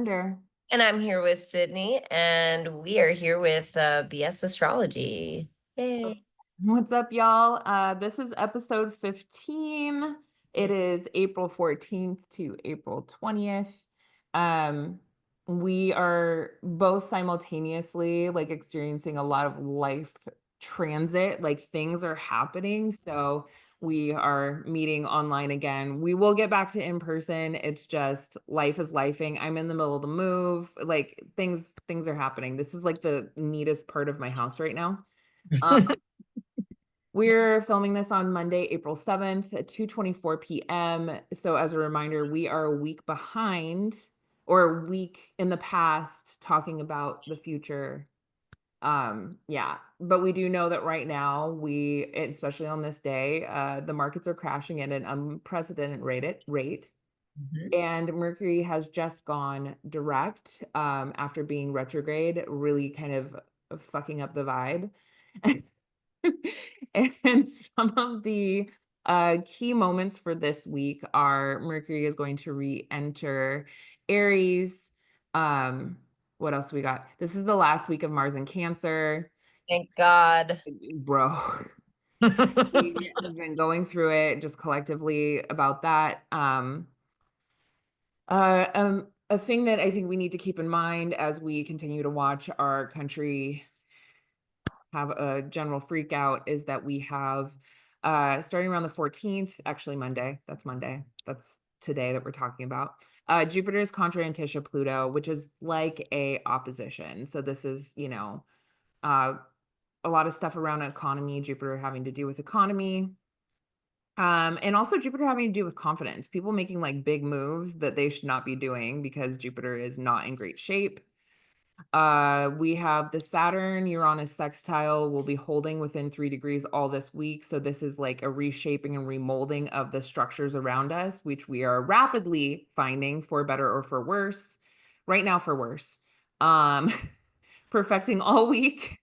Cinder. And I'm here with Sydney, and we are here with BS Astrology. Yay. What's up, y'all? This is episode 15. It is April 14th to April 20th. Um, we are both simultaneously experiencing a lot of life transit, like things are happening. So we are meeting online again. We will get back to in person. It's just life is lifing. I'm in the middle of the move. Like things are happening. This is like the neatest part of my house right now. Um, we're filming this on Monday, April 7th at 2:24 p.m. So as a reminder, we are a week behind or a week in the past talking about the future. Yeah, but we do know that right now especially on this day, the markets are crashing at an unprecedented rate. Mhm. And Mercury has just gone direct after being retrograde, really kind of fucking up the vibe. And some of the key moments for this week are Mercury is going to re-enter Aries. What else we got? This is the last week of Mars in Cancer. Thank God. Bro, we have been going through it just collectively about that. A thing that I think we need to keep in mind as we continue to watch our country have a general freak out is that we have starting around the 14th, actually Monday, that's Monday, that's today that we're talking about. Jupiter is contra Antisha Pluto, which is like a opposition. So this is, uh, a lot of stuff around economy, Jupiter having to do with economy. And also Jupiter having to do with confidence, people making like big moves that they should not be doing because Jupiter is not in great shape. We have the Saturn Uranus sextile will be holding within 3 degrees all this week. So this is like a reshaping and remolding of the structures around us, which we are rapidly finding for better or for worse. Right now for worse. Um, perfecting all week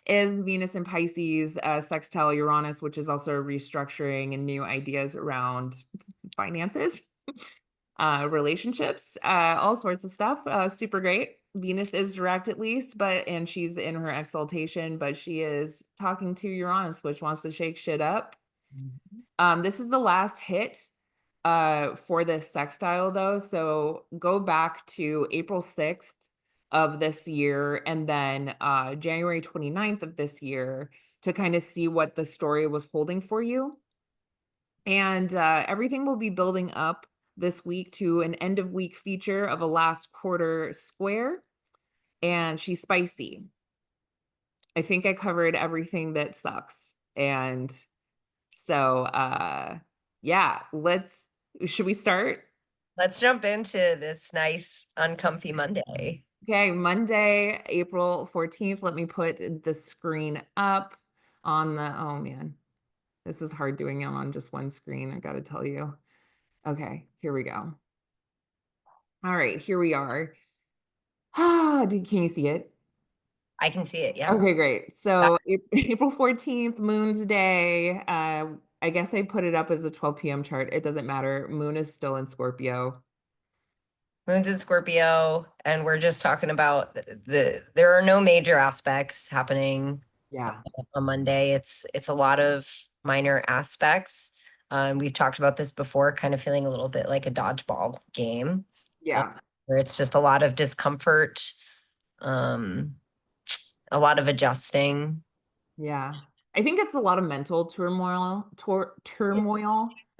is Venus in Pisces, sextile Uranus, which is also restructuring and new ideas around finances, relationships, all sorts of stuff. Super great. Venus is direct at least, and she's in her exaltation, but she is talking to Uranus, which wants to shake shit up. This is the last hit for this sextile though. So go back to April 6th of this year and then January 29th of this year to kind of see what the story was holding for you. And everything will be building up this week to an end of week feature of a last quarter square. And she's spicy. I think I covered everything that sucks. And so yeah, should we start? Let's jump into this nice, uncomfy Monday. Okay, Monday, April 14th. Let me put the screen up on oh man, this is hard doing it on just one screen, I gotta tell you. Okay, here we go. All right, here we are. Can you see it? I can see it, yeah. Okay, great. So April 14th, Moon's Day. I guess I put it up as a 12 p.m. chart. It doesn't matter. Moon is still in Scorpio. Moon's in Scorpio, and we're just talking about there are no major aspects happening Yeah. on Monday. It's a lot of minor aspects. We've talked about this before, kind of feeling a little bit like a dodgeball game, uh, Yeah. where it's just a lot of discomfort, um, a lot of adjusting. Yeah. I think it's a lot of mental turmoil.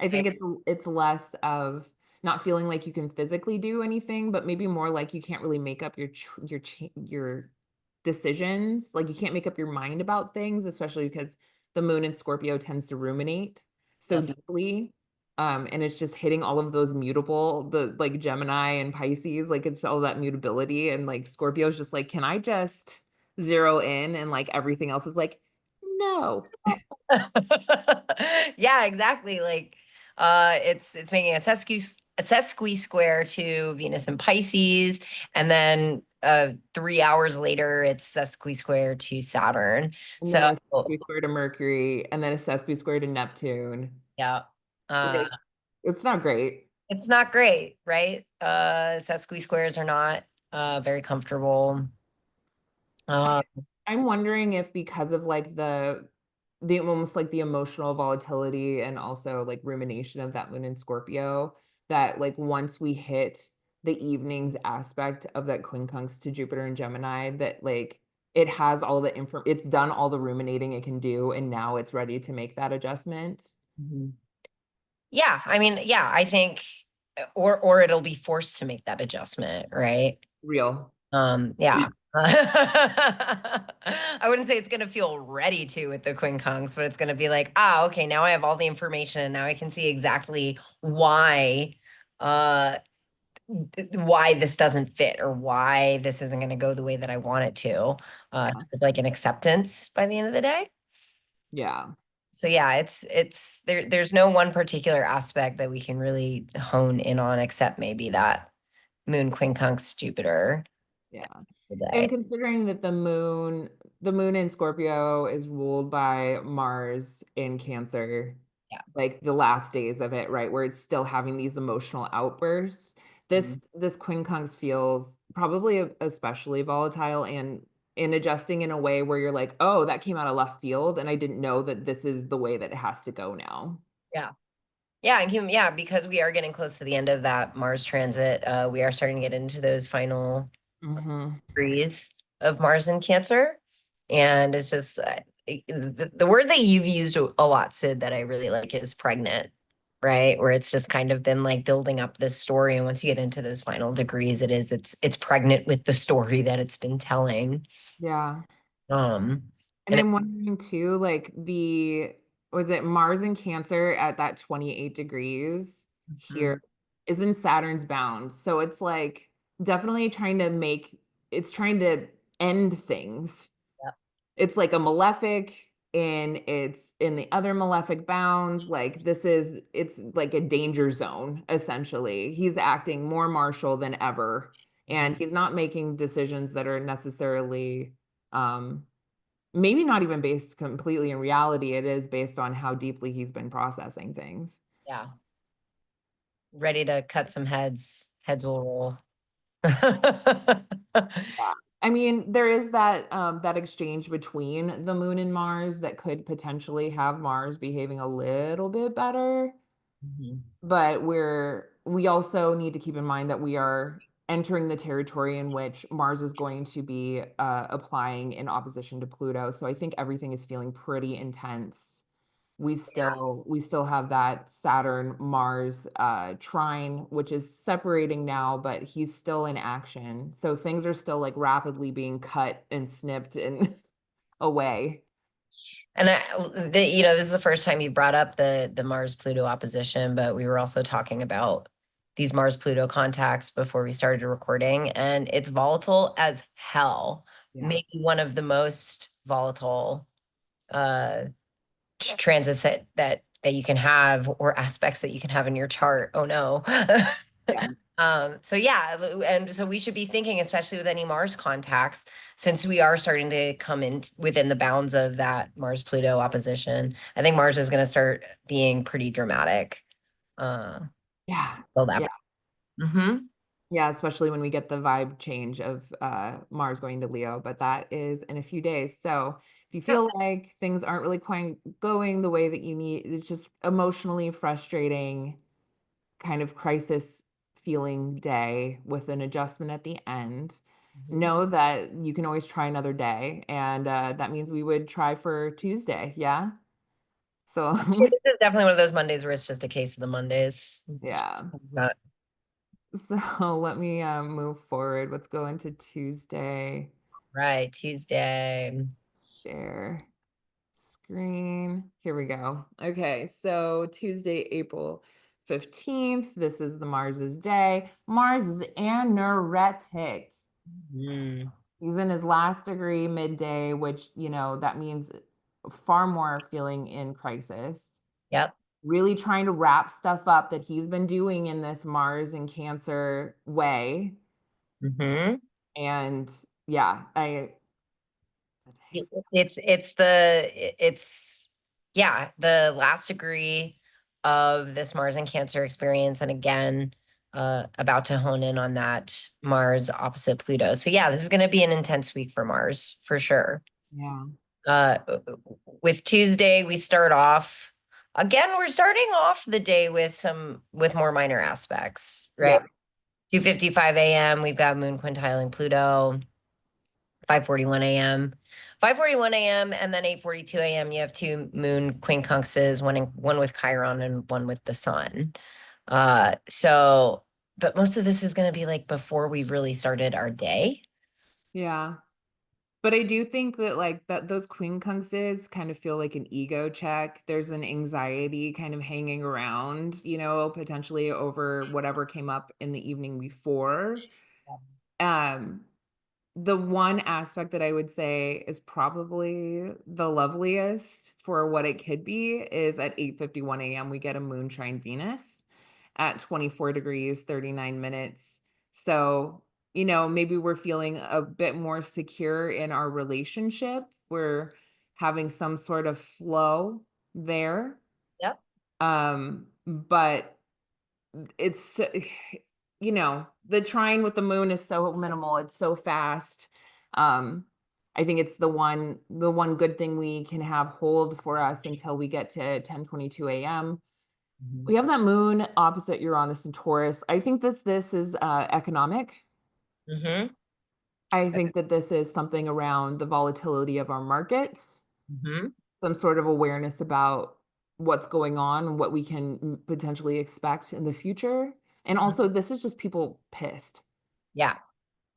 I think it's less of not feeling like you can physically do anything, but maybe more like you can't really make up your decisions. Like you can't make up your mind about things, especially because the moon in Scorpio tends to ruminate so Yep. deeply. And it's just hitting all of those mutable, the like Gemini and Pisces, like it's all that mutability. And like Scorpio is just like, can I just zero in and like everything else is like, no. Yeah, exactly. Like it's making a sesqui square to Venus and Pisces, and then 3 hours later it's sesqui square to Saturn. And So then a sesqui square to Mercury, and then a sesqui square to Neptune. yeah. Uh Like, it's not great. it's not great, right? Sesqui squares are not very comfortable. I, Uh, I'm wondering if because of like the almost like the emotional volatility and also like rumination of that moon in Scorpio, that like once we hit the evenings aspect of that quincunx to Jupiter and Gemini, that like it has all the info, it's done all the ruminating it can do, and now it's ready to make that adjustment. mhm. Yeah, I mean, yeah, I think, or it'll be forced to make that adjustment, right? Real. Yeah. I wouldn't say it's gonna feel ready to with the quincunx, but it's gonna be like, ah, okay, now I have all the information and now I can see exactly uh why this doesn't fit or why this isn't gonna go the way that I want it to. Yeah. Like an acceptance by the end of the day. Yeah. So yeah, it's there's no one particular aspect that we can really hone in on except maybe that moon quincunx Jupiter Yeah. And today. considering that the moon in Scorpio is ruled by Mars in Cancer, Yeah. like the last days of it, right, where it's still having these emotional outbursts, Mhm. this quincunx feels probably especially volatile and in adjusting in a way where you're like, oh, that came out of left field, and I didn't know that this is the way that it has to go now. Yeah. Yeah, and yeah, because we are getting close to the end of that Mars transit, we are starting to get into those final Hmm. degrees of Mars in Cancer. And it's just the word that you've used a lot, Sid, that I really like is pregnant, right? Where it's just kind of been like building up this story. And once you get into those final degrees, it's pregnant with the story that it's been telling. Yeah. Um, And and I'm wondering too, like was it Mars in Cancer at that 28 degrees here Mhm. is in Saturn's bounds. So it's like definitely it's trying to end things. Yep. It's like a malefic and it's in the other malefic bounds. Like it's like a danger zone, essentially. He's acting more martial than ever. Mhm. And he's not making decisions that are necessarily um maybe not even based completely in reality. It is based on how deeply he's been processing things. Yeah. Ready to cut some heads. Heads will roll. Yeah. I mean, there is that exchange between the moon and Mars that could potentially have Mars behaving a little bit better, Mhm. but we also need to keep in mind that we are entering the territory in which Mars is going to be applying in opposition to Pluto. So I think everything is feeling pretty intense. We still have that Saturn Mars trine, which is separating now, but he's still in action. So things are still like rapidly being cut and snipped and away. And this is the first time you brought up the Mars Pluto opposition, but we were also talking about these Mars Pluto contacts before we started recording, and it's volatile as hell. Yeah. Maybe one of the most volatile uh transits that you can have or aspects that you can have in your chart. Oh no. Yeah. So yeah, and so we should be thinking, especially with any Mars contacts, since we are starting to come in within the bounds of that Mars Pluto opposition. I think Mars is going to start being pretty dramatic. Uh, Yeah. so that. Yeah. Mm-hmm. Yeah, especially when we get the vibe change of Mars going to Leo, but that is in a few days. So if you Yep. feel like things aren't really quite going the way that you need, it's just emotionally frustrating, kind of crisis feeling day with an adjustment at the end. Mhm. Know that you can always try another day, and that means we would try for Tuesday. Yeah. So, This is definitely one of those Mondays where it's just a case of the Mondays. yeah. Not So let me move forward. Let's go into Tuesday. right. Tuesday. Share screen. Here we go. Okay, so Tuesday, April 15th. This is the Mars's day. Mars is anoretic. Mm. He's in his last degree midday, which, that means far more feeling in crisis. Yep. Really trying to wrap stuff up that he's been doing in this Mars and Cancer way. Mm-hmm. And yeah, It's yeah, the last degree of this Mars and Cancer experience. And again, about to hone in on that Mars opposite Pluto. So yeah, this is going to be an intense week for Mars for sure. Yeah. Uh, with Tuesday, we start off again. We're starting off the day with more minor aspects, right? Yeah. 2:55 a.m. We've got Moon quintiling Pluto. 5:41 a.m. 5:41 a.m. and then 8:42 a.m. You have two moon quincunxes, one with Chiron and one with the sun. So, but most of this is going to be like before we've really started our day. Yeah. But I do think that like that those quincunxes kind of feel like an ego check. There's an anxiety kind of hanging around, potentially over whatever came up in the evening before. Um, the one aspect that I would say is probably the loveliest for what it could be is at 8:51 a.m. we get a moon trine Venus at 24 degrees, 39 minutes. So, maybe we're feeling a bit more secure in our relationship. We're having some sort of flow there. Yep. But it's the trine with the moon is so minimal, it's so fast. um I think it's the one good thing we can have hold for us until we get to 10:22 a.m. Mhm. We have that moon opposite Uranus and Taurus. I think that this is economic. Mhm. I think that this is something around the volatility of our markets, Mhm. some sort of awareness about what's going on, what we can potentially expect in the future. And Mhm. also, this is just people pissed Yeah.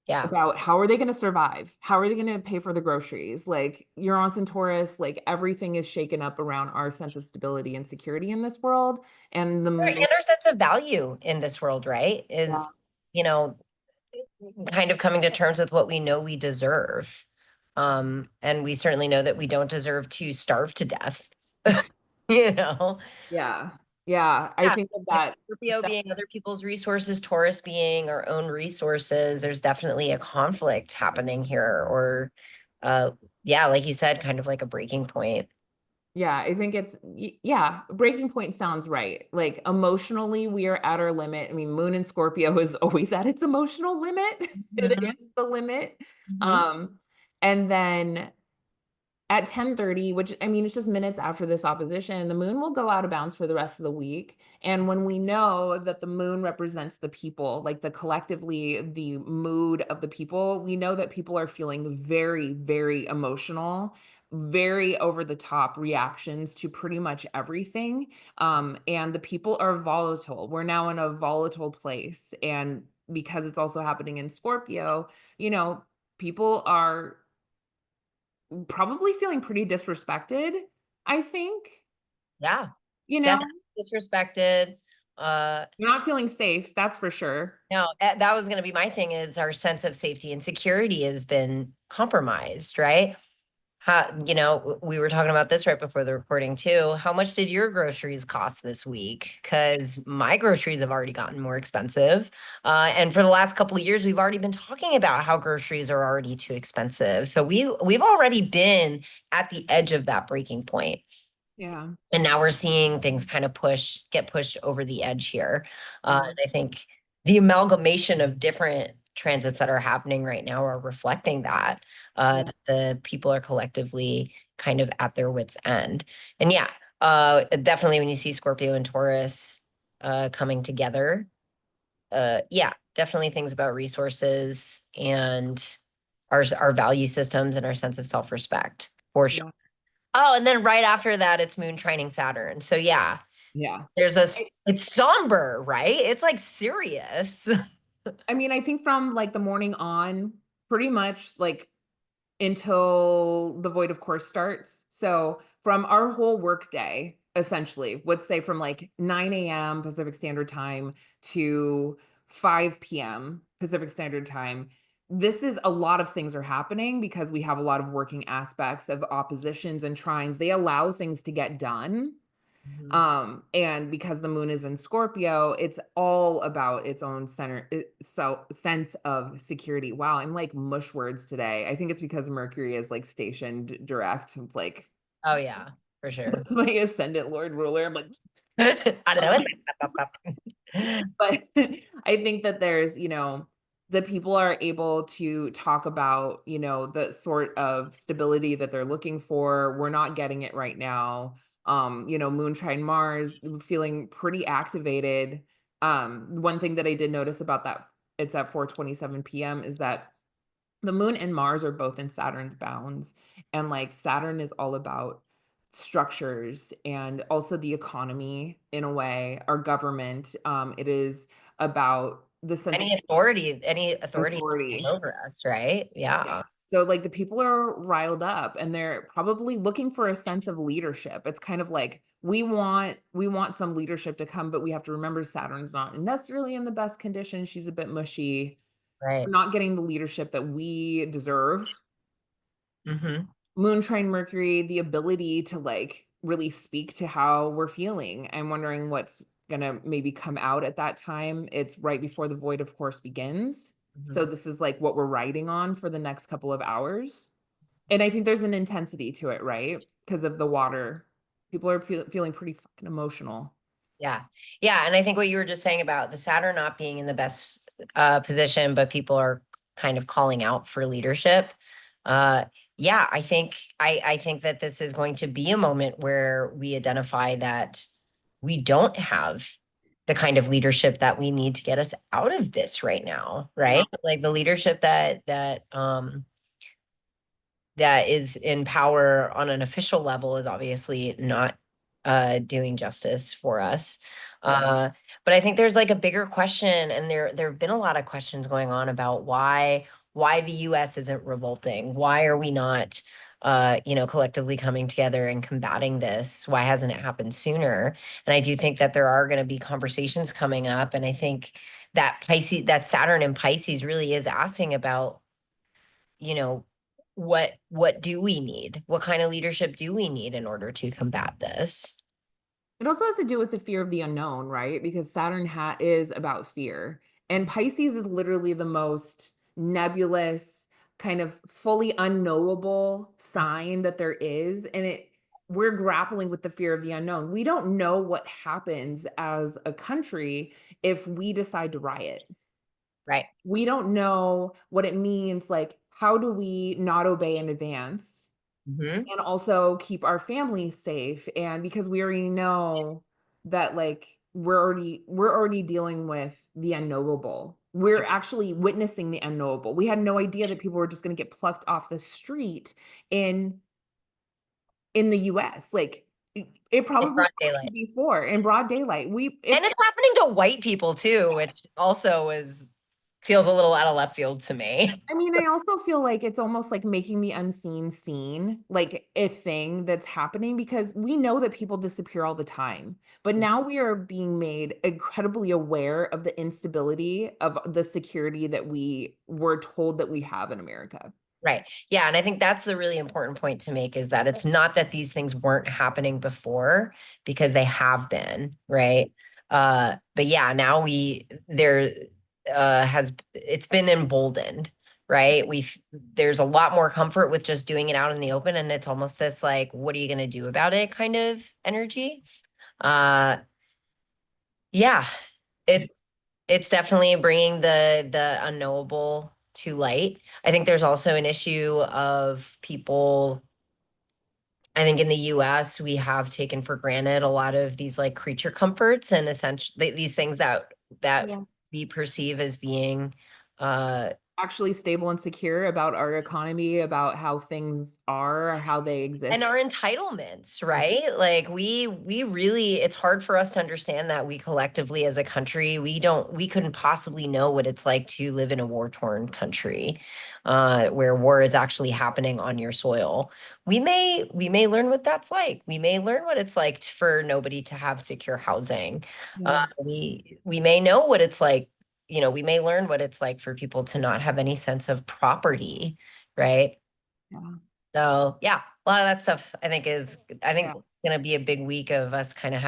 Yeah. about how are they going to survive? How are they going to pay for the groceries? Like Uranus and Taurus, like everything is shaken up around our sense of stability and security in this world. And the And moon, our sense of value in this world, right, yeah, is, you know, kind of coming to terms with what we know we deserve. And we certainly know that we don't deserve to starve to death. you know? yeah, yeah. I Yeah. think of Like that. Scorpio being other people's resources, Taurus being our own resources. There's definitely a conflict happening here, or yeah, like you said, kind of like a breaking point. Yeah, I think yeah, breaking point sounds right. Like emotionally, we are at our limit. I mean, Moon in Scorpio is always at its emotional limit. It Mhm. is the limit. Mhm. Um, and then at 10:30, which I mean, it's just minutes after this opposition, the moon will go out of bounds for the rest of the week. And when we know that the moon represents the people, like the mood of the people, we know that people are feeling very, very emotional, very over the top reactions to pretty much everything. And the people are volatile. We're now in a volatile place. And because it's also happening in Scorpio, you know, people are probably feeling pretty disrespected, I think, Yeah, you know? definitely disrespected. Uh, You're not feeling safe, that's for sure. no, that was going to be my thing is our sense of safety and security has been compromised, right? We were talking about this right before the recording too. How much did your groceries cost this week? Because my groceries have already gotten more expensive. And for the last couple of years, we've already been talking about how groceries are already too expensive. So we've already been at the edge of that breaking point. Yeah, And now we're seeing things kind of get pushed over the edge here. yeah, And I think the amalgamation of different transits that are happening right now are reflecting yeah, that the people are collectively kind of at their wits' end. And yeah, definitely when you see Scorpio and Taurus coming together, yeah, definitely things about resources and our value systems and our sense of self-respect for sure. yeah, Oh, and then right after that, it's Moon trining Saturn. So yeah, yeah. it's somber, right? It's like serious. I mean, I think from, like, the morning on, pretty much, like, until the void of course starts. So from our whole work day, essentially, let's say from like 9 a.m. Pacific Standard Time to 5 p.m. Pacific Standard Time, this is a lot of things are happening because we have a lot of working aspects of oppositions and trines. They allow things to get done. Mhm. And because the moon is in Scorpio, it's all about its own sense of security. Wow, I'm like mush words today. I think it's because Mercury is like stationed direct. It's like Oh yeah. for sure. That's my ascendant Lord ruler. I'm like, I don't um, know. but I think that there's, the people are able to talk about, the sort of stability that they're looking for. We're not getting it right now. Moon trine Mars feeling pretty activated. One thing that I did notice about that, it's at 4:27 p.m., is that the moon and Mars are both in Saturn's bounds. And like Saturn is all about structures and also the economy in a way, our government. It is about the sense of Any authority authority. over us, right? Yeah. Yeah. So like the people are riled up and they're probably looking for a sense of leadership. It's kind of like we want some leadership to come, but we have to remember Saturn's not necessarily in the best condition. She's a bit mushy. Right. We're not getting the leadership that we deserve. Hmm. Moon trine Mercury, the ability to like really speak to how we're feeling. I'm wondering what's gonna maybe come out at that time. It's right before the void, of course, begins. So Hmm. this is like what we're riding on for the next couple of hours. And I think there's an intensity to it, right? Because of the water. People are feeling pretty fucking emotional. Yeah. Yeah. And I think what you were just saying about the Saturn not being in the best position, but people are kind of calling out for leadership. Uh, yeah, I think that this is going to be a moment where we identify that we don't have the kind of leadership that we need to get us out of this right now, Yeah. right? Like the leadership that is in power on an official level is obviously not doing justice for us. Yeah. Uh, but I think there's like a bigger question, and there have been a lot of questions going on about why the U.S. isn't revolting. Why are we not, collectively coming together and combating this? Why hasn't it happened sooner? And I do think that there are going to be conversations coming up, and I think that Saturn in Pisces really is asking about you know what do we need, what kind of leadership do we need in order to combat this. It also has to do with the fear of the unknown, right? Because Saturn is about fear. And Pisces is literally the most nebulous, kind of fully unknowable sign that there is. And we're grappling with the fear of the unknown. We don't know what happens as a country if we decide to riot. Right. We don't know what it means. Like, how do we not obey in advance? Hmm. And also keep our families safe, and because we already know that like we're already dealing with the unknowable. We're actually witnessing the unknowable. We had no idea that people were just going to get plucked off the street in in the US. Like it In probably broad daylight, happened before in broad daylight. and it's happening to white people too, which also is feels a little out of left field to me. I mean, I also feel like it's almost like making the unseen seen, like a thing that's happening because we know that people disappear all the time. But now we are being made incredibly aware of the instability of the security that we were told that we have in America. Right. Yeah. And I think that's the really important point to make is that it's not that these things weren't happening before because they have been, right? But yeah, now there has, it's been emboldened, right? There's a lot more comfort with just doing it out in the open. And it's almost this like, what are you going to do about it kind of energy? Uh, yeah, it's, it's definitely bringing the unknowable to light. I think there's also an issue of people. I think in the US, we have taken for granted a lot of these like creature comforts and essentially these things that Yeah. we perceive as being uh Actually stable and secure about our economy, about how things are, how they and exist. our entitlements, Yeah. right? Like we really it's hard for us to understand that we collectively as a country, we couldn't possibly know what it's like to live in a war-torn country, where war is actually happening on your soil. We may learn what that's like. We may learn what it's like for nobody to have secure housing. Yeah. We may know what it's like, we may learn what it's like for people to not have any sense of property, right? Yeah. So yeah, a lot of that stuff I think Yeah. it's gonna be a big week of us kind of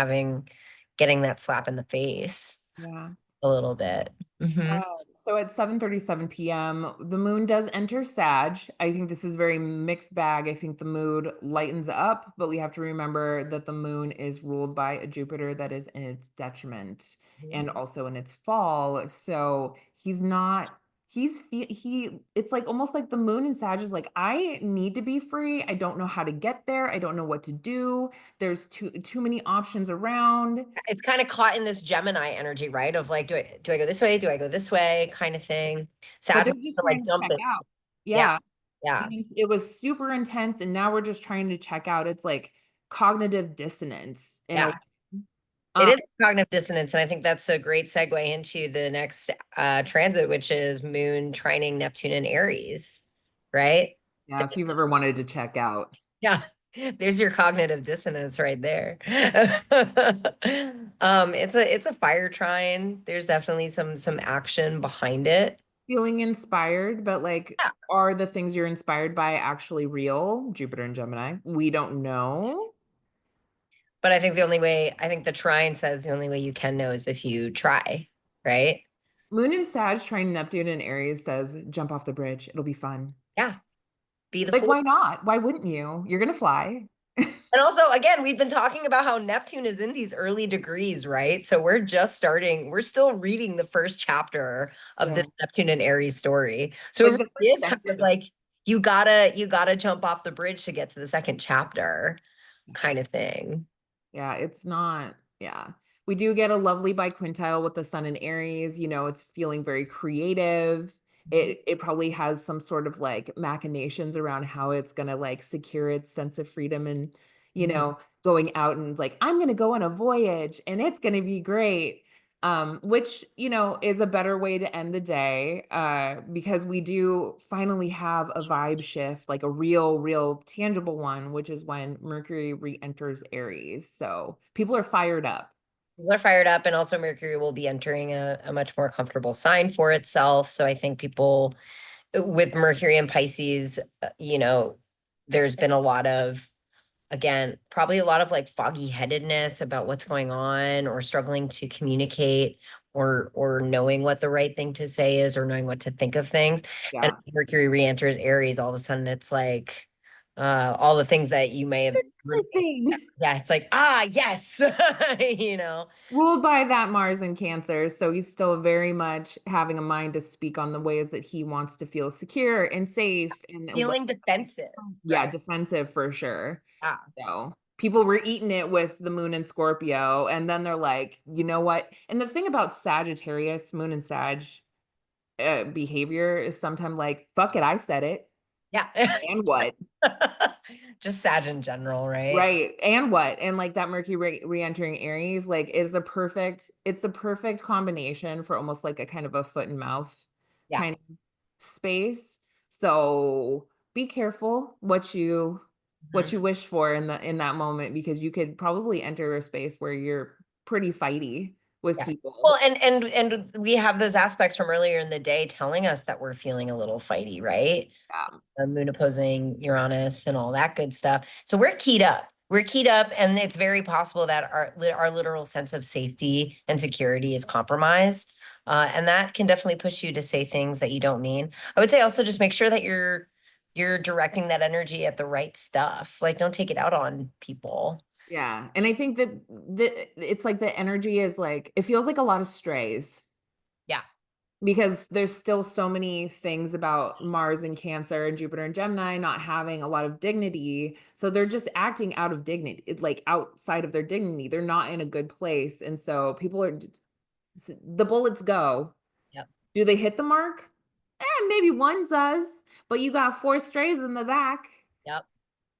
getting that slap in the face Yeah. a little bit. Hmm. So at 7:37 p.m., the moon does enter Sag. I think this is very mixed bag. I think the mood lightens up, but we have to remember that the moon is ruled by a Jupiter that is in its detriment Mhm. and also in its fall. So he's not he it's like almost like the moon in Sag is like, I need to be free. I don't know how to get there. I don't know what to do. There's too many options around. It's kind of caught in this Gemini energy, right? Of like, do I go this way? Do I go this way? Kind of thing. But Sag they're wants just to like trying to jump check it. out. Yeah, Yeah. yeah. And it was super intense, and now we're just trying to check out. It's like cognitive dissonance in a Yeah. way. It Um, is cognitive dissonance, and I think that's a great segue into the next transit, which is Moon trining Neptune and Aries, right? yeah, if you've ever wanted to check out. Yeah, there's your cognitive dissonance right there. It's a fire trine. There's definitely some action behind it. Feeling inspired, but like, Yeah. are the things you're inspired by actually real? Jupiter and Gemini. We don't know. But I think the trine says the only way you can know is if you try, right? Moon and Sag trying Neptune and Aries says, jump off the bridge. It'll be fun. Yeah, be the Like, fool. why not? Why wouldn't you? You're gonna fly. And also, again, we've been talking about how Neptune is in these early degrees, right? So we're just starting, we're still reading the first chapter of this Yeah. Neptune and Aries story. So Like it the really first is kind of sentence. like you gotta jump off the bridge to get to the second chapter kind of thing. Yeah, it's not, yeah. We do get a lovely biquintile with the sun in Aries, it's feeling very creative. It probably has some sort of like machinations around how it's gonna like secure its sense of freedom and, going out and like, I'm gonna go on a voyage and it's gonna be great. Which, is a better way to end the day, because we do finally have a vibe shift, like a real tangible one, which is when Mercury re-enters Aries. So people are fired up. People are fired up, and also Mercury will be entering a much more comfortable sign for itself. So I think people with Mercury and Pisces, there's been a lot of, again, probably a lot of like foggy headedness about what's going on or struggling to communicate or knowing what the right thing to say is or knowing what to think of things. And Yeah. Mercury re-enters Aries, all of a sudden it's like all the things that you may have Thing. yeah, it's like, yes, you know, Ruled by that Mars in Cancer. So he's still very much having a mind to speak on the ways that he wants to feel secure and safe and what, feeling defensive, yeah, right? defensive for sure. Yeah. So people were eating it with the moon and Scorpio, and then they're like, you know what? And the thing about Sagittarius, moon and Sag behavior is sometimes like, fuck it, I said it. Yeah. And what? Just Sag in general, right? Right. And what? And like that Mercury re-entering Aries, like it's a perfect combination for almost like a kind of a foot and mouth Yeah. kind of space. So be careful what Mhm. you wish for in that moment, because you could probably enter a space where you're pretty fighty with Yeah. Well, people. and we have those aspects from earlier in the day telling us that we're feeling a little fighty, right? Yeah. Moon opposing Uranus and all that good stuff. So we're keyed up. We're keyed up, and it's very possible that our literal sense of safety and security is compromised. And that can definitely push you to say things that you don't mean. I would say also just make sure that you're directing that energy at the right stuff. Like don't take it out on people. Yeah. And I think that it's like the energy is like it feels like a lot of strays, Yeah. because there's still so many things about Mars and Cancer and Jupiter and Gemini not having a lot of dignity. So they're just acting out of dignity, like outside of their dignity. They're not in a good place. And so people are, the bullets go. Yep. Do they hit the mark? Maybe one does, but you got four strays in the back. Yep.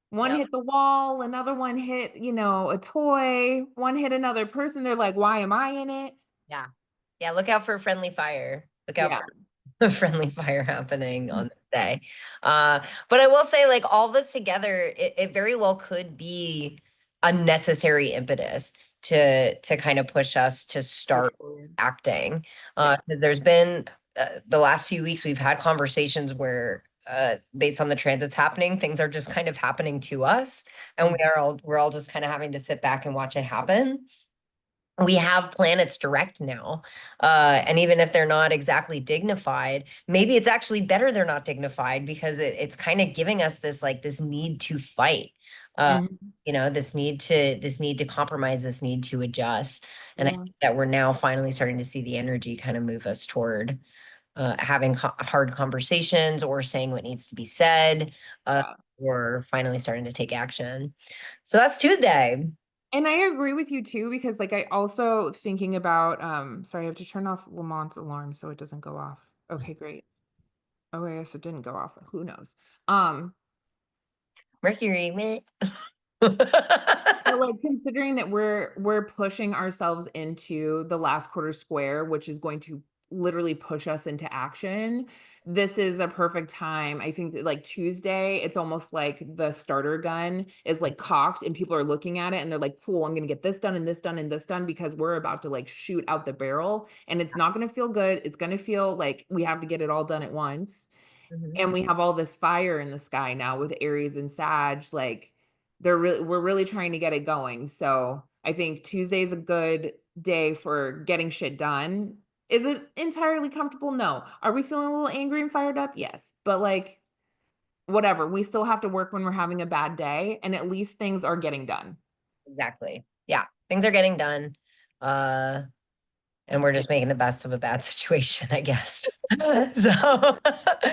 One Yep. hit the wall, another one hit, a toy, one hit another person. They're like, why am I in it? Yeah. Yeah. Look out for friendly fire. Look out Yeah. for friendly fire happening on this day. But I will say, like all this together, it very well could be a necessary impetus to kind of push us to Move start forward. acting. Yeah. 'Cause there's been the last few weeks we've had conversations where based on the transits happening, things are just kind of happening to us, and Mhm. we're all just kind of having to sit back and watch it happen. we have planets direct now. And even if they're not exactly dignified, maybe it's actually better they're not dignified because it's kind of giving us this like this need to fight. Uh, Mhm. this need to compromise, this need to adjust. And I Yeah. think that we're now finally starting to see the energy kind of move us toward having hard conversations or saying what needs to be said, uh, Yeah. or finally starting to take action. So that's Tuesday. And I agree with you too, because like I also thinking about sorry, I have to turn off Lamont's alarm so it doesn't go off. Okay, great. Oh, I guess it didn't go off. Who knows? Um, Mercury, meh. But like considering that we're pushing ourselves into the last quarter square, which is going to literally push us into action, this is a perfect time. I think that like Tuesday, it's almost like the starter gun is like cocked and people are looking at it and they're like, cool, I'm gonna get this done and this done and this done because we're about to like shoot out the barrel and it's not gonna feel good. It's gonna feel like we have to get it all done at once. Mhm. And we have all this fire in the sky now with Aries and Sag, like we're really trying to get it going. So I think Tuesday's a good day for getting shit done. Is it entirely comfortable? No. Are we feeling a little angry and fired up? Yes. But like whatever, we still have to work when we're having a bad day, and at least things are getting done. Exactly. Yeah, things are getting done. Uh, and we're just making the best of a bad situation, I guess. So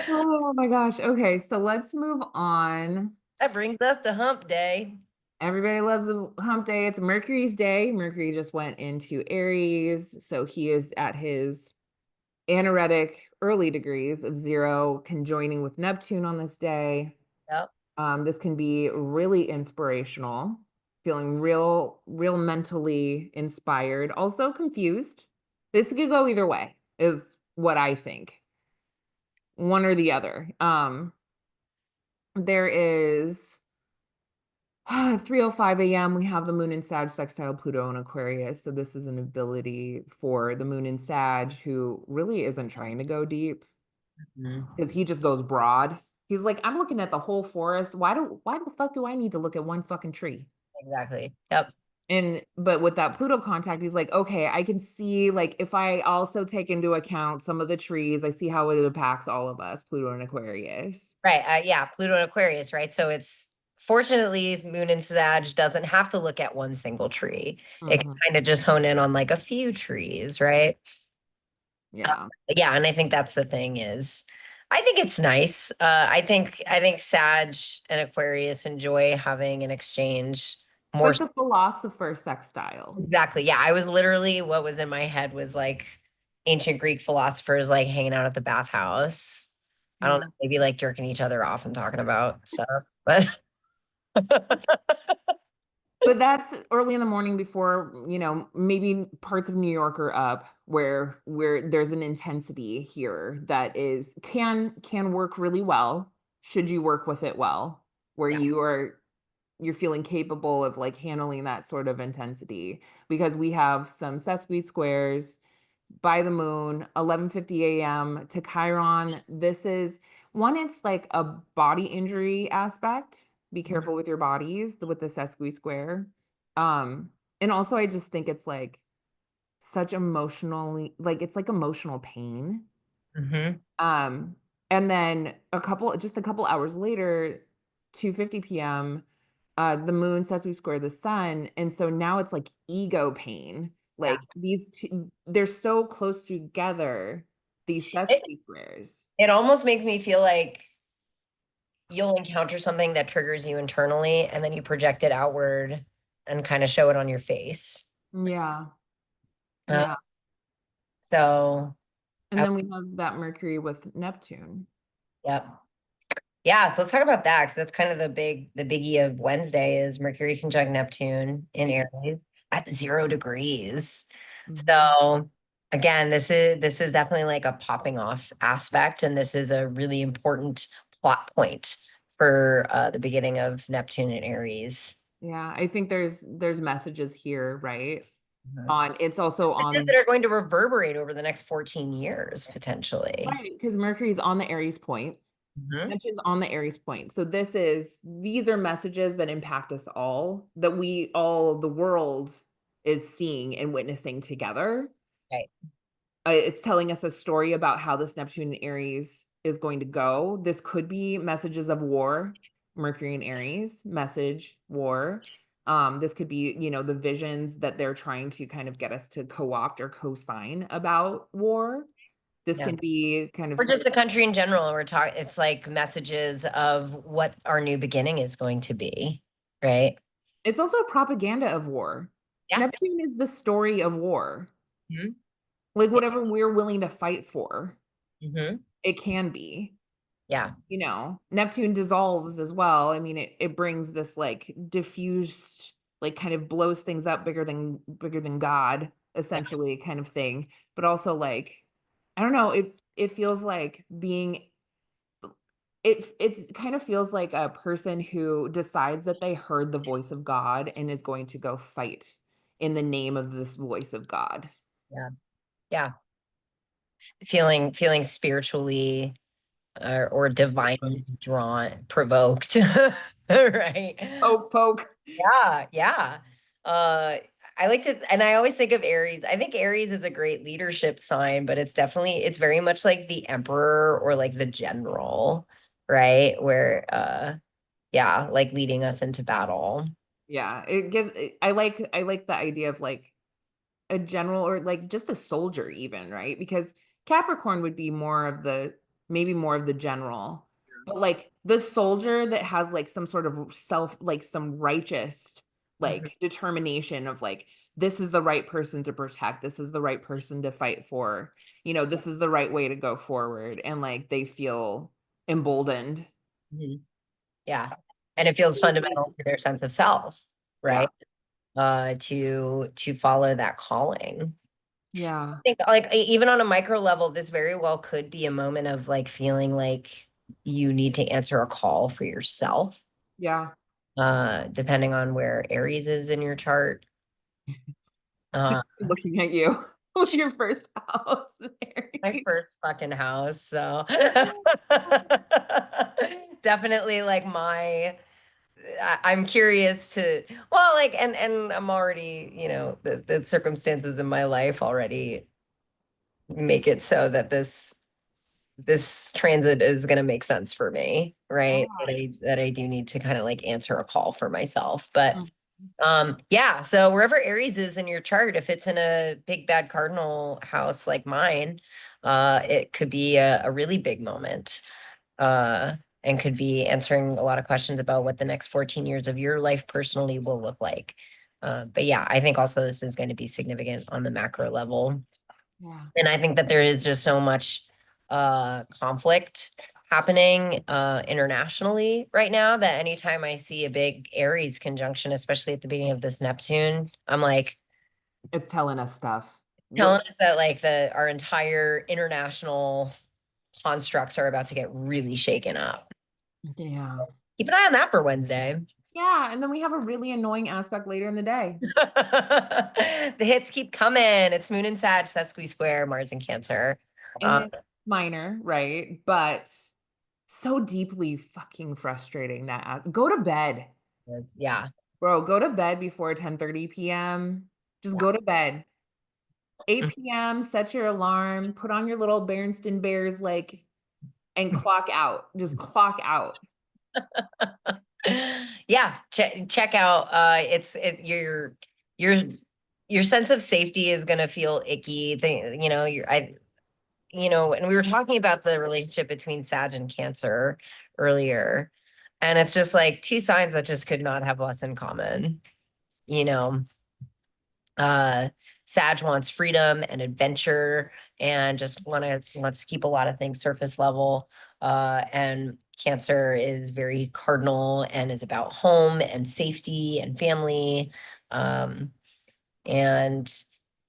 Oh my gosh. Okay, so let's move on. that brings us to hump day. Everybody loves a hump day. It's Mercury's day. Mercury just went into Aries, so he is at his anaretic early degrees of 0, conjoining with Neptune on this day. Yep. This can be really inspirational, feeling real mentally inspired, also confused. This could go either way, is what I think. One or the other. There is 3:05 a.m. We have the moon in Sag sextile Pluto in Aquarius. So this is an ability for the moon in Sag who really isn't trying to go deep Mhm. because he just goes broad. He's like, I'm looking at the whole forest. Why the fuck do I need to look at one fucking tree? Exactly. Yep. And but with that Pluto contact, he's like, okay, I can see like if I also take into account some of the trees, I see how it impacts all of us, Pluto and Aquarius. Right. Yeah. Pluto and Aquarius, right? So it's fortunately Moon and Sag doesn't have to look at one single tree. It can Mhm. kind of just hone in on like a few trees, right? Yeah. Yeah, and I think that's the thing is I think it's nice. I think Sag and Aquarius enjoy having an exchange It's more like the philosopher sextile. exactly. Yeah, I was literally what was in my head was like ancient Greek philosophers like hanging out at the bathhouse. I don't know, Yeah. maybe like jerking each other off and talking about stuff. But But that's early in the morning before, maybe parts of New York are up where there's an intensity here that is can work really well should you work with it well, where yeah. you're feeling capable of like handling that sort of intensity because we have some sesqui squares by the moon 11:50 a.m. to Chiron. This is one, it's like a body injury aspect. Be Mhm. careful with your bodies with the sesqui square. um and also I just think it's like such emotionally, like it's like emotional pain. Mhm. um and then a couple hours later, 2:50 p.m., the moon says we square the sun, and so now it's like ego pain. Yeah. Like these two, they're so close together, these It sesqui squares. it almost makes me feel like you'll encounter something that triggers you internally and then you project it outward and kind of show it on your face. Yeah, Uh, yeah. so, And I, then we have that Mercury with Neptune. yep. Yeah, so let's talk about that because that's kind of the biggie of Wednesday is Mercury conjunct Neptune in Aries at 0 degrees. Mhm. So again, this is definitely like a popping off aspect, and this is a really important plot point for the beginning of Neptune and Aries. Yeah, I think there's messages here, right? Mhm. On it's also Messages on that are going to reverberate over the next 14 years, potentially. right because Mercury's on the Aries point. Mhm. Neptune's on the Aries point. So these are messages that impact us all, that we all, the world is seeing and witnessing together. Right. It's telling us a story about how this Neptune in Aries is going to go. This could be messages of war, Mercury in Aries, message, war. This could be, the visions that they're trying to kind of get us to co-opt or co-sign about war. This Yeah. can be kind of, Or just the country in general. We're talking, it's like messages of what our new beginning is going to be, right? it's also propaganda of war. Yeah. Neptune is the story of war. Mhm. Like Yeah. whatever we're willing to fight for, Hmm. it can be. Yeah. Neptune dissolves as well. I mean, it brings this like diffused, like kind of blows things up bigger than God, Yeah. essentially, kind of thing. But also like, I don't know, it feels like it's kind of feels like a person who decides that they heard the voice of God and is going to go fight in the name of this voice of God. Yeah. Yeah. Feeling spiritually or divinely drawn, provoked. Right. Poke, poke. Yeah, yeah. Uh, I like to, and I always think of Aries. I think Aries is a great leadership sign, but it's very much like the emperor or like the general, right? Where, yeah, like leading us into battle. Yeah, I like the idea of like a general or like just a soldier even, right? Because Capricorn would be maybe more of the general, but like the soldier that has like some sort of like some righteous Mhm. like determination of like this is the right person to protect, this is the right person to fight for, this is the right way to go forward, and like they feel emboldened. Mhm. Yeah. And it feels fundamental to their sense of self, Yeah. right? To follow that calling. I Yeah. think like even on a micro level, this very well could be a moment of like feeling like you need to answer a call for yourself, Yeah. depending on where Aries is in your chart. Uh, Looking at you with your first house. my first fucking house, so definitely like I'm curious to, well, like, and I'm already, the circumstances in my life already make it so that this transit is going to make sense for me, right? Yeah. That I do need to kind of like answer a call for myself. But Mm. yeah, so wherever Aries is in your chart, if it's in a big bad cardinal house like mine, it could be a really big moment. And could be answering a lot of questions about what the next 14 years of your life personally will look like. But yeah, I think also this is going to be significant on the macro level. Yeah. And I think that there is just so much conflict happening internationally right now that anytime I see a big Aries conjunction, especially at the beginning of this Neptune, I'm like It's telling us stuff. telling us that like our entire international constructs are about to get really shaken up. Yeah. Keep an eye on that for Wednesday. Yeah. And then we have a really annoying aspect later in the day. The hits keep coming. It's Moon and Sag, Sesqui Square, Mars and Cancer. And Uh, it's minor, right? But so deeply fucking frustrating go to bed. yeah, Bro, go to bed before 10:30 p.m. Just yeah. go to bed. 8 p.m., set your alarm, put on your little Berenstain Bears like and clock out. Just clock out. Yeah, check out your your sense of safety is going to feel icky. And we were talking about the relationship between Sag and Cancer earlier, and it's just like two signs that just could not have less in common. You know, uh Sag wants freedom and adventure and just wants to keep a lot of things surface level. And Cancer is very cardinal and is about home and safety and family. And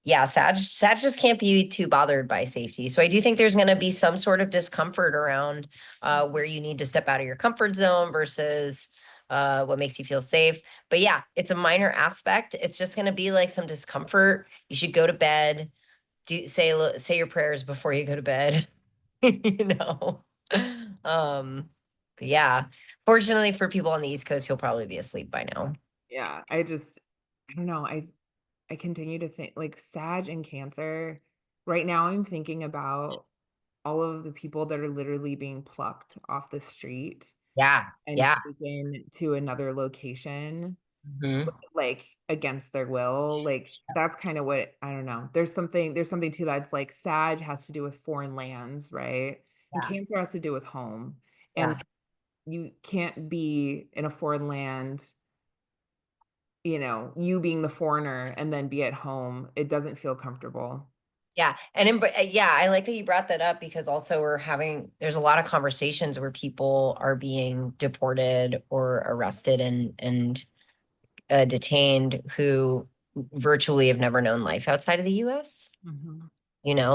yeah, Sag just can't be too bothered by safety. So I do think there's going to be some sort of discomfort around where you need to step out of your comfort zone versus what makes you feel safe. But yeah, it's a minor aspect. It's just going to be like some discomfort. You should go to bed. Say your prayers before you go to bed. you know. Um, but yeah, fortunately for people on the East Coast, you'll probably be asleep by now. Yeah. I don't know. I I continue to think like Sag and Cancer. Right now, I'm thinking about all of the people that are literally being plucked off the street Yeah. and Yeah. taken to another location, Hmm. like against their will. Like that's kind of what I don't know. There's something to that. It's like Sag has to do with foreign lands, right? And Yeah. Cancer has to do with home. And Yeah. you can't be in a foreign land, you being the foreigner and then be at home. It doesn't feel comfortable. Yeah. Yeah, I like that you brought that up because also there's a lot of conversations where people are being deported or arrested and detained who virtually have never known life outside of the US. Mhm.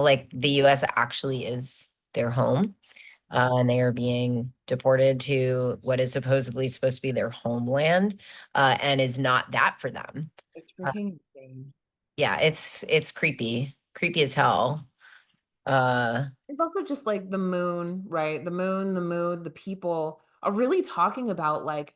Like the US actually is their home, and they are being deported to what is supposed to be their homeland, and is not that for them. It's Uh, freaking insane. yeah, it's creepy as hell. Uh, It's also just like the moon, right? The moon, the mood, the people are really talking about like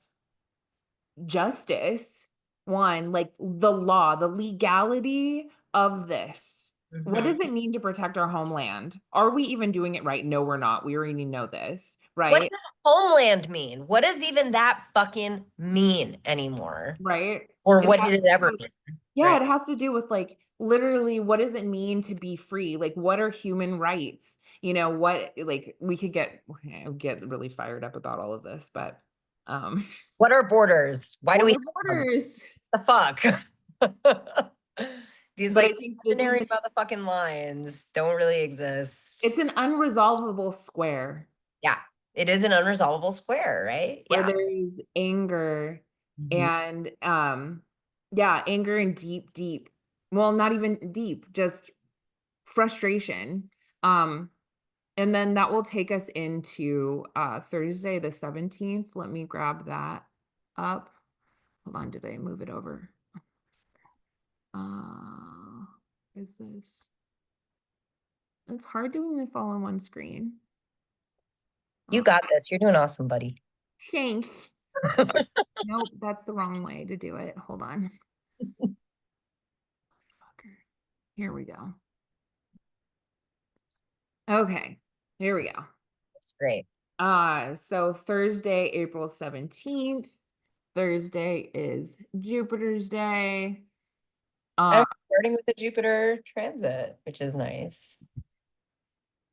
justice. One, like the law, the legality of this. What mhm. does it mean to protect our homeland? Are we even doing it right? No, we're not. We already know this, What right? does homeland mean? What does even that fucking mean anymore? Right? Or It what has did it to do ever with, mean? yeah, Right. it has to do with like literally what does it mean to be free? Like what are human rights? What like we could get really fired up about all of this, but um What are borders? Why do what we are have them? borders? The fuck? These But like I think this is imaginary motherfucking lines don't really exist. it's an unresolvable square Yeah, it is an unresolvable square, right? where Yeah. there is anger Mhm. and yeah, anger and deep, well, not even deep, just frustration. Um And then that will take us into Thursday the 17th. Let me grab that up. Hold on, did I move it over? Uh, is this? It's hard doing this all on one screen. You Uh, got this. You're doing awesome, buddy. thanks. Nope, that's the wrong way to do it. Hold on. Here we go. Okay, here we go. It's great. So Thursday, April 17th. Thursday is Jupiter's day. And Uh, I'm starting with the Jupiter transit, which is nice.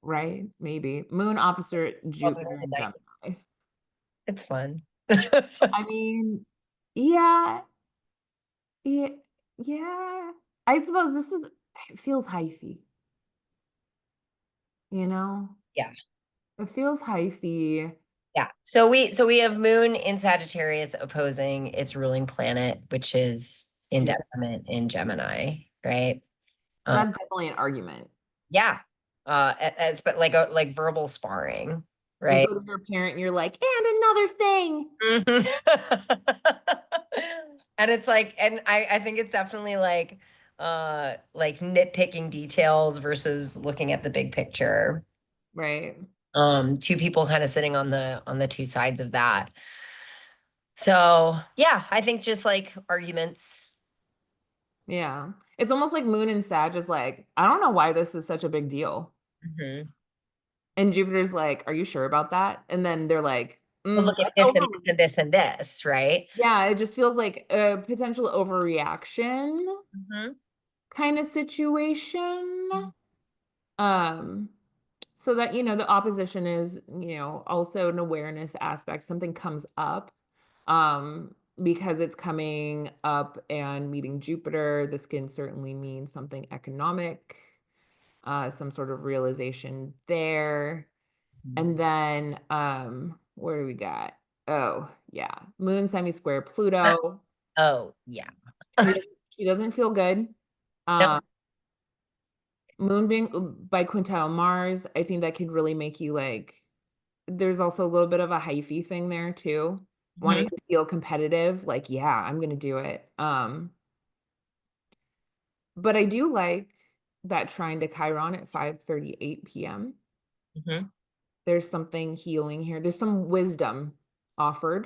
right? Maybe. Moon opposite I'll do it Jupiter and tonight. Gemini. It's fun. I mean, yeah, yeah, yeah. I suppose it feels hyphy, you know? Yeah. It feels hyphy. Yeah. So we have Moon in Sagittarius opposing its ruling planet, which is in Jupiter. detriment in Gemini, right? So Um, that's definitely an argument. yeah. As but like verbal sparring, You right? go to your parent and you're like, and another thing. Mhm. And it's like, and I think it's definitely like nitpicking details versus looking at the big picture. Right. Two people kind of sitting on the two sides of that. So yeah, I think just like arguments. Yeah. It's almost like Moon and Sag is like, I don't know why this is such a big deal. Mhm. And Jupiter's like, are you sure about that? And then they're like, But look at let's this and over. this and this and this, right? Yeah, it just feels like a potential overreaction Mhm. kind of situation. Um, so that, the opposition is, also an awareness aspect. Something comes up, because it's coming up and meeting Jupiter. This can certainly mean something economic, some sort of realization there. And then, what do we got? Oh, yeah. Moon semi square Pluto. Oh, yeah. She doesn't feel good. No. Um, Moon being by quintile Mars, I think that could really make you like, there's also a little bit of a hyphy thing there too. Wanting Mhm. to feel competitive, like, yeah, I'm gonna do it. But I do like that trine to Chiron at 5:38 p.m. Mhm. There's something healing here. There's some wisdom offered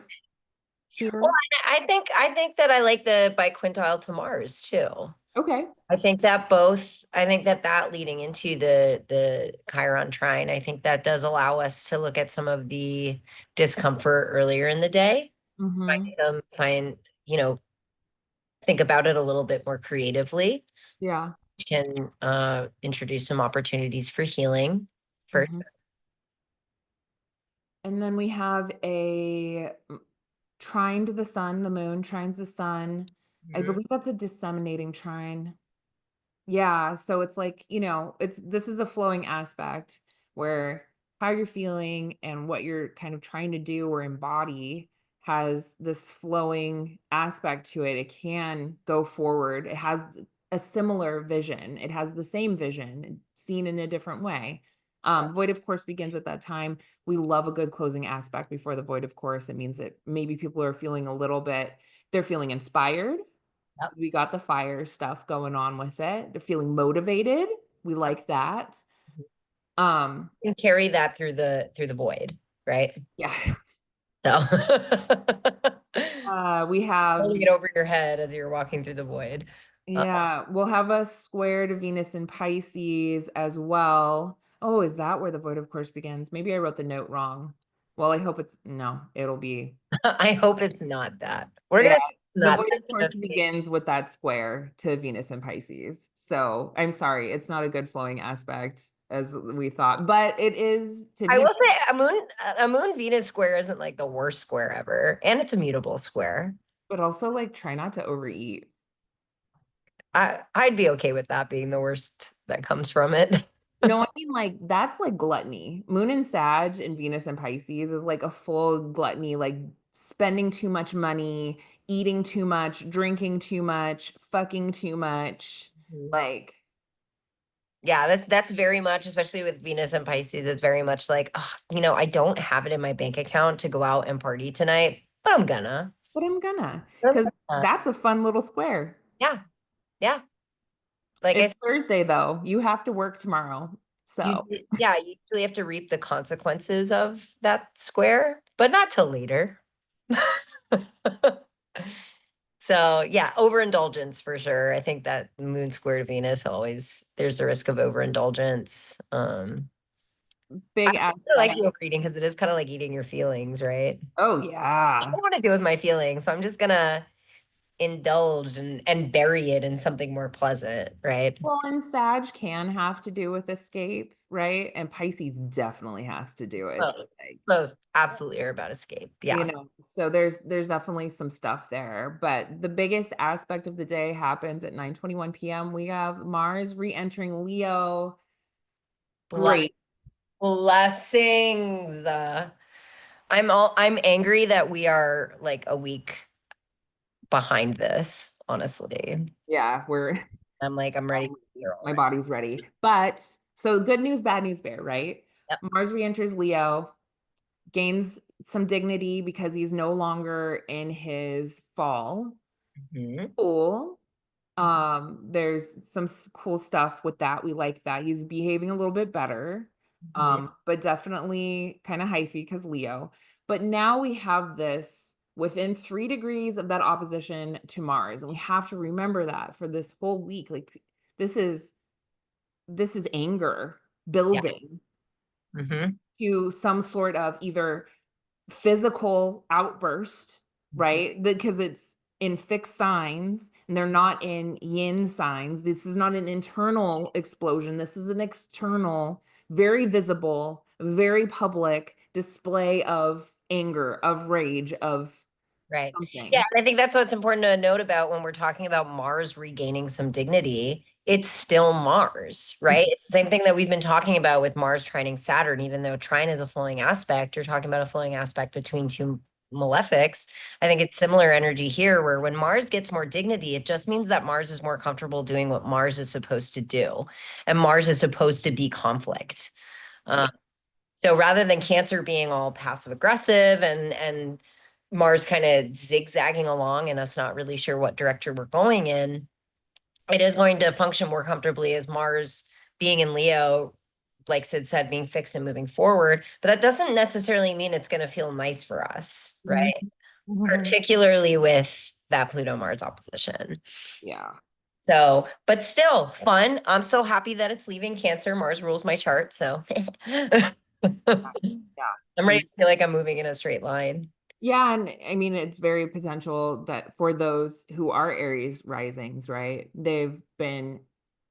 Well, here. I think that I like the biquintile to Mars too. Okay. I think that that leading into the Chiron trine, I think that does allow us to look at some of the discomfort earlier in the day, Mm-hmm. find, you know, think about it a little bit more creatively, Yeah. which can introduce some opportunities for healing. For Mm-hmm. And then we have a trine to the sun, the moon trines the sun. I Mhm. believe that's a disseminating trine. Yeah, so it's like, this is a flowing aspect where how you're feeling and what you're kind of trying to do or embody has this flowing aspect to it. It can go forward. It has a similar vision. It has the same vision seen in a different way. Void of course begins at that time. We love a good closing aspect before the void of course. It means that maybe people are feeling a little bit, they're feeling inspired. Yep. We got the fire stuff going on with it. They're feeling motivated. We like that. Um, And carry that through the void, right? yeah. So We have, holding it over your head as you're walking through the void. Uh, yeah, we'll have a square to Venus in Pisces as well. Oh, is that where the void of course begins? Maybe I wrote the note wrong. Well, I hope it's no, it'll be. I hope it's not that. We're Yeah. gonna The not void that. of course begins with that square to Venus and Pisces. So I'm sorry, it's not a good flowing aspect as we thought, but it is to I be. will say a moon Venus square isn't like the worst square ever, and it's a mutable square. But also like try not to overeat. I'd be okay with that being the worst that comes from it. No, I mean like that's like gluttony. Moon and Sag and Venus and Pisces is like a full gluttony, like spending too much money, eating too much, drinking too much, fucking too much. Mhm. Like, Yeah, that's very much, especially with Venus and Pisces, it's very much like, oh, I don't have it in my bank account to go out and party tonight, but I'm gonna. but I'm gonna, But I'm because gonna. that's a fun little square. Yeah, yeah. Like I It's said, Thursday though. You have to work tomorrow. So, you usually have to reap the consequences of that square, but not till later. So yeah, overindulgence for sure. I think that moon square to Venus always there's a risk of overindulgence. I big also like aspect. yoga reading because it is kind of like eating your feelings, right? Oh I yeah. don't want to deal with my feelings, so I'm just gonna indulge and bury it in something more pleasant, right? Well, and Sag can have to do with escape, right? And Pisces definitely has to do it. It's Both, like, both absolutely are about escape. Yeah. so there's definitely some stuff there, but the biggest aspect of the day happens at 9:21 p.m. We have Mars re-entering Leo. Bless Great. blessings. I'm angry that we are like a week behind this, honestly. Yeah, we're I'm ready to hear all my right. body's ready. But so good news, bad news bear, right? Yep. Mars re-enters Leo, gains some dignity because he's no longer in his fall. Mhm. Cool. There's some cool stuff with that. We like that. He's behaving a little bit better. Mhm. But definitely kind of hyphy because Leo. But now we have this within 3 degrees of that opposition to Mars. And we have to remember that for this whole week. Like this is this is anger Yeah. building Hmm. to some sort of either physical outburst, right? Because it's in fixed signs and they're not in yin signs. This is not an internal explosion. This is an external, very visible, very public display of anger, of rage, of Right. Yeah, something. and I think that's what's important to note about when we're talking about Mars regaining some dignity. It's still Mars, right? It's the same thing that we've been talking about with Mars trining Saturn, even though trine is a flowing aspect, you're talking about a flowing aspect between two malefics. I think it's similar energy here, where when Mars gets more dignity, it just means that Mars is more comfortable doing what Mars is supposed to do. And Mars is supposed to be conflict. Yeah. So rather than Cancer being all passive aggressive and Mars kind of zigzagging along and us not really sure what direction we're going in, it is going to function more comfortably as Mars being in Leo, like Sid said, being fixed and moving forward. But that doesn't necessarily mean it's going to feel nice for us, right? Mhm. Particularly with that Pluto Mars opposition. Yeah. So, but still fun. I'm so happy that it's leaving Cancer. Mars rules my chart. So Yeah. I'm ready to feel like I'm moving in a straight line. Yeah, and I mean it's very potential that for those who are Aries risings, right? They've been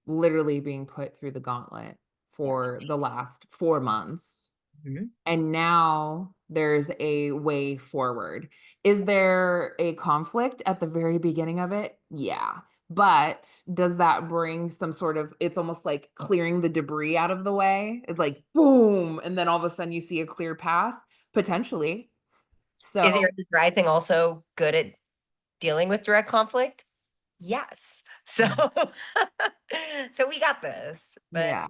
literally being put through the gauntlet Yeah. for the last 4 months. Mhm. And now there's a way forward. Is there a conflict at the very beginning of it? Yeah. But does that bring some sort of, it's almost like clearing the debris out of the way? It's like boom, and then all of a sudden you see a clear path, potentially. Is So, Aries rising also good at dealing with direct conflict? Yes. So, so we got this. yeah.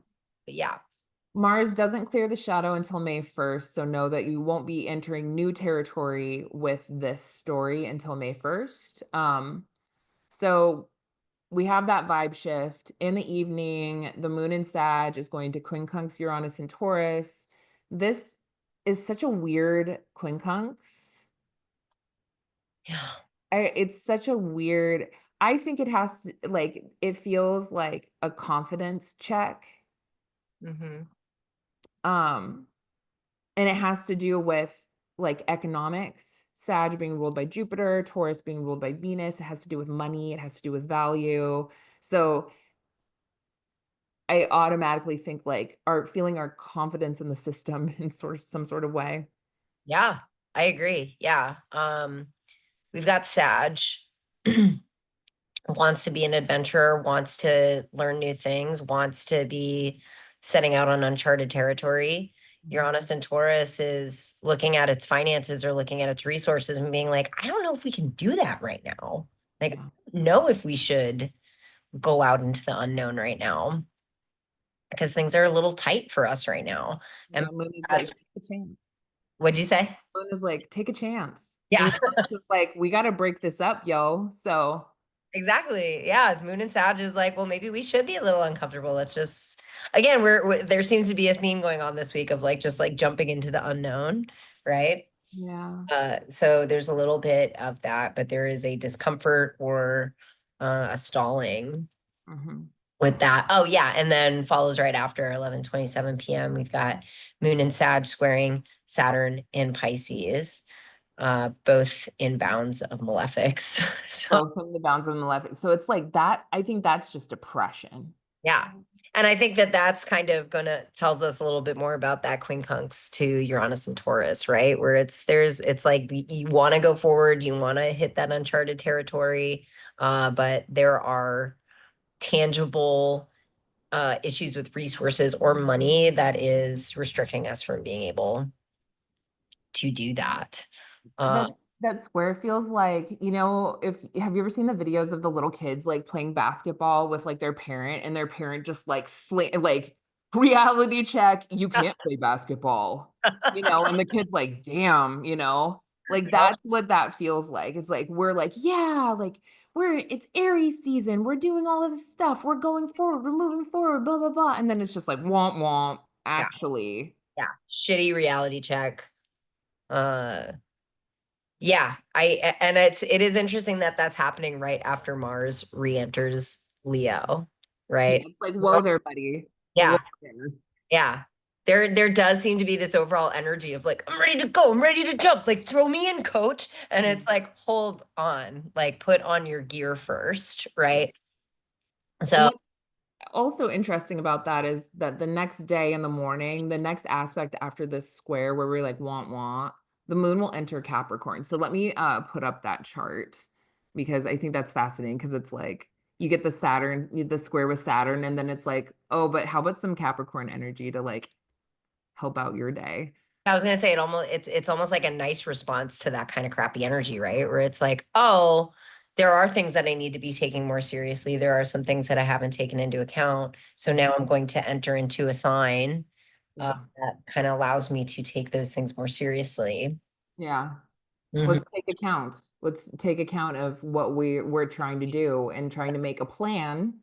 But yeah. Mars doesn't clear the shadow until May 1st, so know that you won't be entering new territory with this story until May 1st. So we have that vibe shift in the evening. The moon in Sag is going to quincunx Uranus and Taurus. This is such a weird quincunx. Yeah. It's such a weird, I think it has to, like, it feels like a confidence check. Hmm. Um, and it has to do with like economics. Sag being ruled by Jupiter, Taurus being ruled by Venus. It has to do with money, it has to do with value. So I automatically think like our feeling our confidence in the system in some sort of way. Yeah, I agree. Yeah. We've got Sag wants to be an adventurer, wants to learn new things, wants to be setting out on uncharted territory. Mhm. Uranus and Taurus is looking at its finances or looking at its resources and being like, I don't know if we can do that right now. Like, Yeah. I don't know if we should go out into the unknown right now because things are a little tight for us right now. And Yeah, Moon is like, take a chance. what'd you say? Moon is like, take a chance. And Yeah. Uranus is like, we got to break this up, yo. So, Exactly. Yeah. As Moon and Sag is like, well, maybe we should be a little uncomfortable. Let's just, again, there seems to be a theme going on this week of like just like jumping into the unknown, right? yeah. So there's a little bit of that, but there is a discomfort or a stalling Hmm. with that. Oh yeah, and then follows right after 11:27 p.m. We've got Moon and Sag squaring Saturn in Pisces, both in bounds of malefics. So Both in the bounds of the left. So it's like that. I think that's just depression. yeah. And I think that that's kind of gonna tells us a little bit more about that quincunx to Uranus and Taurus, right? Where it's like you want to go forward, you want to hit that uncharted territory, but there are tangible issues with resources or money that is restricting us from being able to do that. Uh, That that square feels like, if have you ever seen the videos of the little kids like playing basketball with like their parent and their parent just like like reality check, you can't play basketball, and the kid's like, damn, like that's what that feels like. It's like we're like, yeah, like it's Aries season, we're doing all of this stuff, we're going forward, we're moving forward, blah blah blah. And then it's just like womp womp, yeah, actually. yeah, shitty reality check. Uh, Yeah, and it is interesting that that's happening right after Mars re-enters Leo, Yeah, right? it's like, whoa there, buddy. Whoa Yeah, there. yeah. There does seem to be this overall energy of like, I'm ready to go, I'm ready to jump, like throw me in, coach. And it's like, hold on, like put on your gear first, right? And So what's also interesting about that is that the next day in the morning, the next aspect after this square where we're like want, the moon will enter Capricorn. So let me put up that chart because I think that's fascinating because it's like you get the square with Saturn, and then it's like, oh, but how about some Capricorn energy to like help out your day? I was gonna say it's almost like a nice response to that kind of crappy energy, right? Where it's like, oh, there are things that I need to be taking more seriously. There are some things that I haven't taken into account. So now I'm going to enter into a sign Yeah. that kind of allows me to take those things more seriously. Yeah. Mhm. Let's take account. Let's take account of what we're trying to do and trying to make a plan.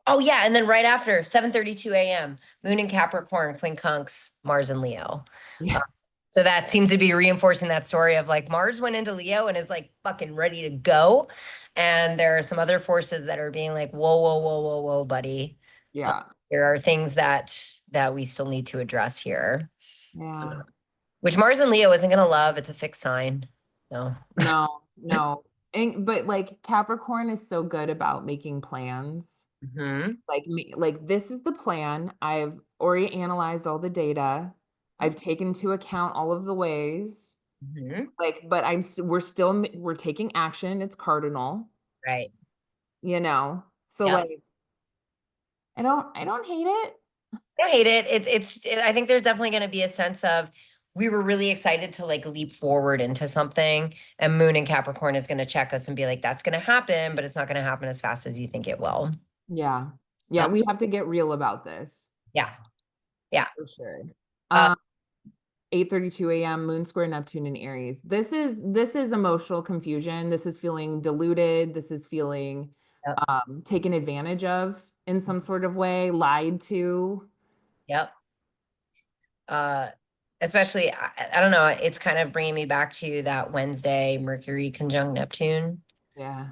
Oh yeah, and then right after 7:32 a.m., Moon in Capricorn, quincunx, Mars and Leo. Uh, Yeah. So that seems to be reinforcing that story of like Mars went into Leo and is like fucking ready to go. And there are some other forces that are being like, whoa, whoa, whoa, whoa, whoa, buddy. Uh, Yeah. there are things that we still need to address here. Yeah. Which Mars and Leo isn't gonna love. It's a fixed sign. So No, no. But like Capricorn is so good about making plans. mhm, Like me, like this is the plan. I've already analyzed all the data. I've taken into account all of the ways. mhm, Like, but we're taking action. It's cardinal, right. you know. So Yep. like I don't hate it. I don't hate it. I think there's definitely going to be a sense of we were really excited to like leap forward into something, and Moon and Capricorn is going to check us and be like, that's going to happen, but it's not going to happen as fast as you think it will. Yeah. Yeah, Yep. we have to get real about this Yeah. Yeah. for sure. Uh, 8:32 a.m. Moon square Neptune in Aries. This is emotional confusion. This is feeling deluded. This is feeling yep. taken advantage of in some sort of way, lied to. Yep. Uh, especially, I don't know, it's kind of bringing me back to that Wednesday Mercury conjunct Neptune. Yeah.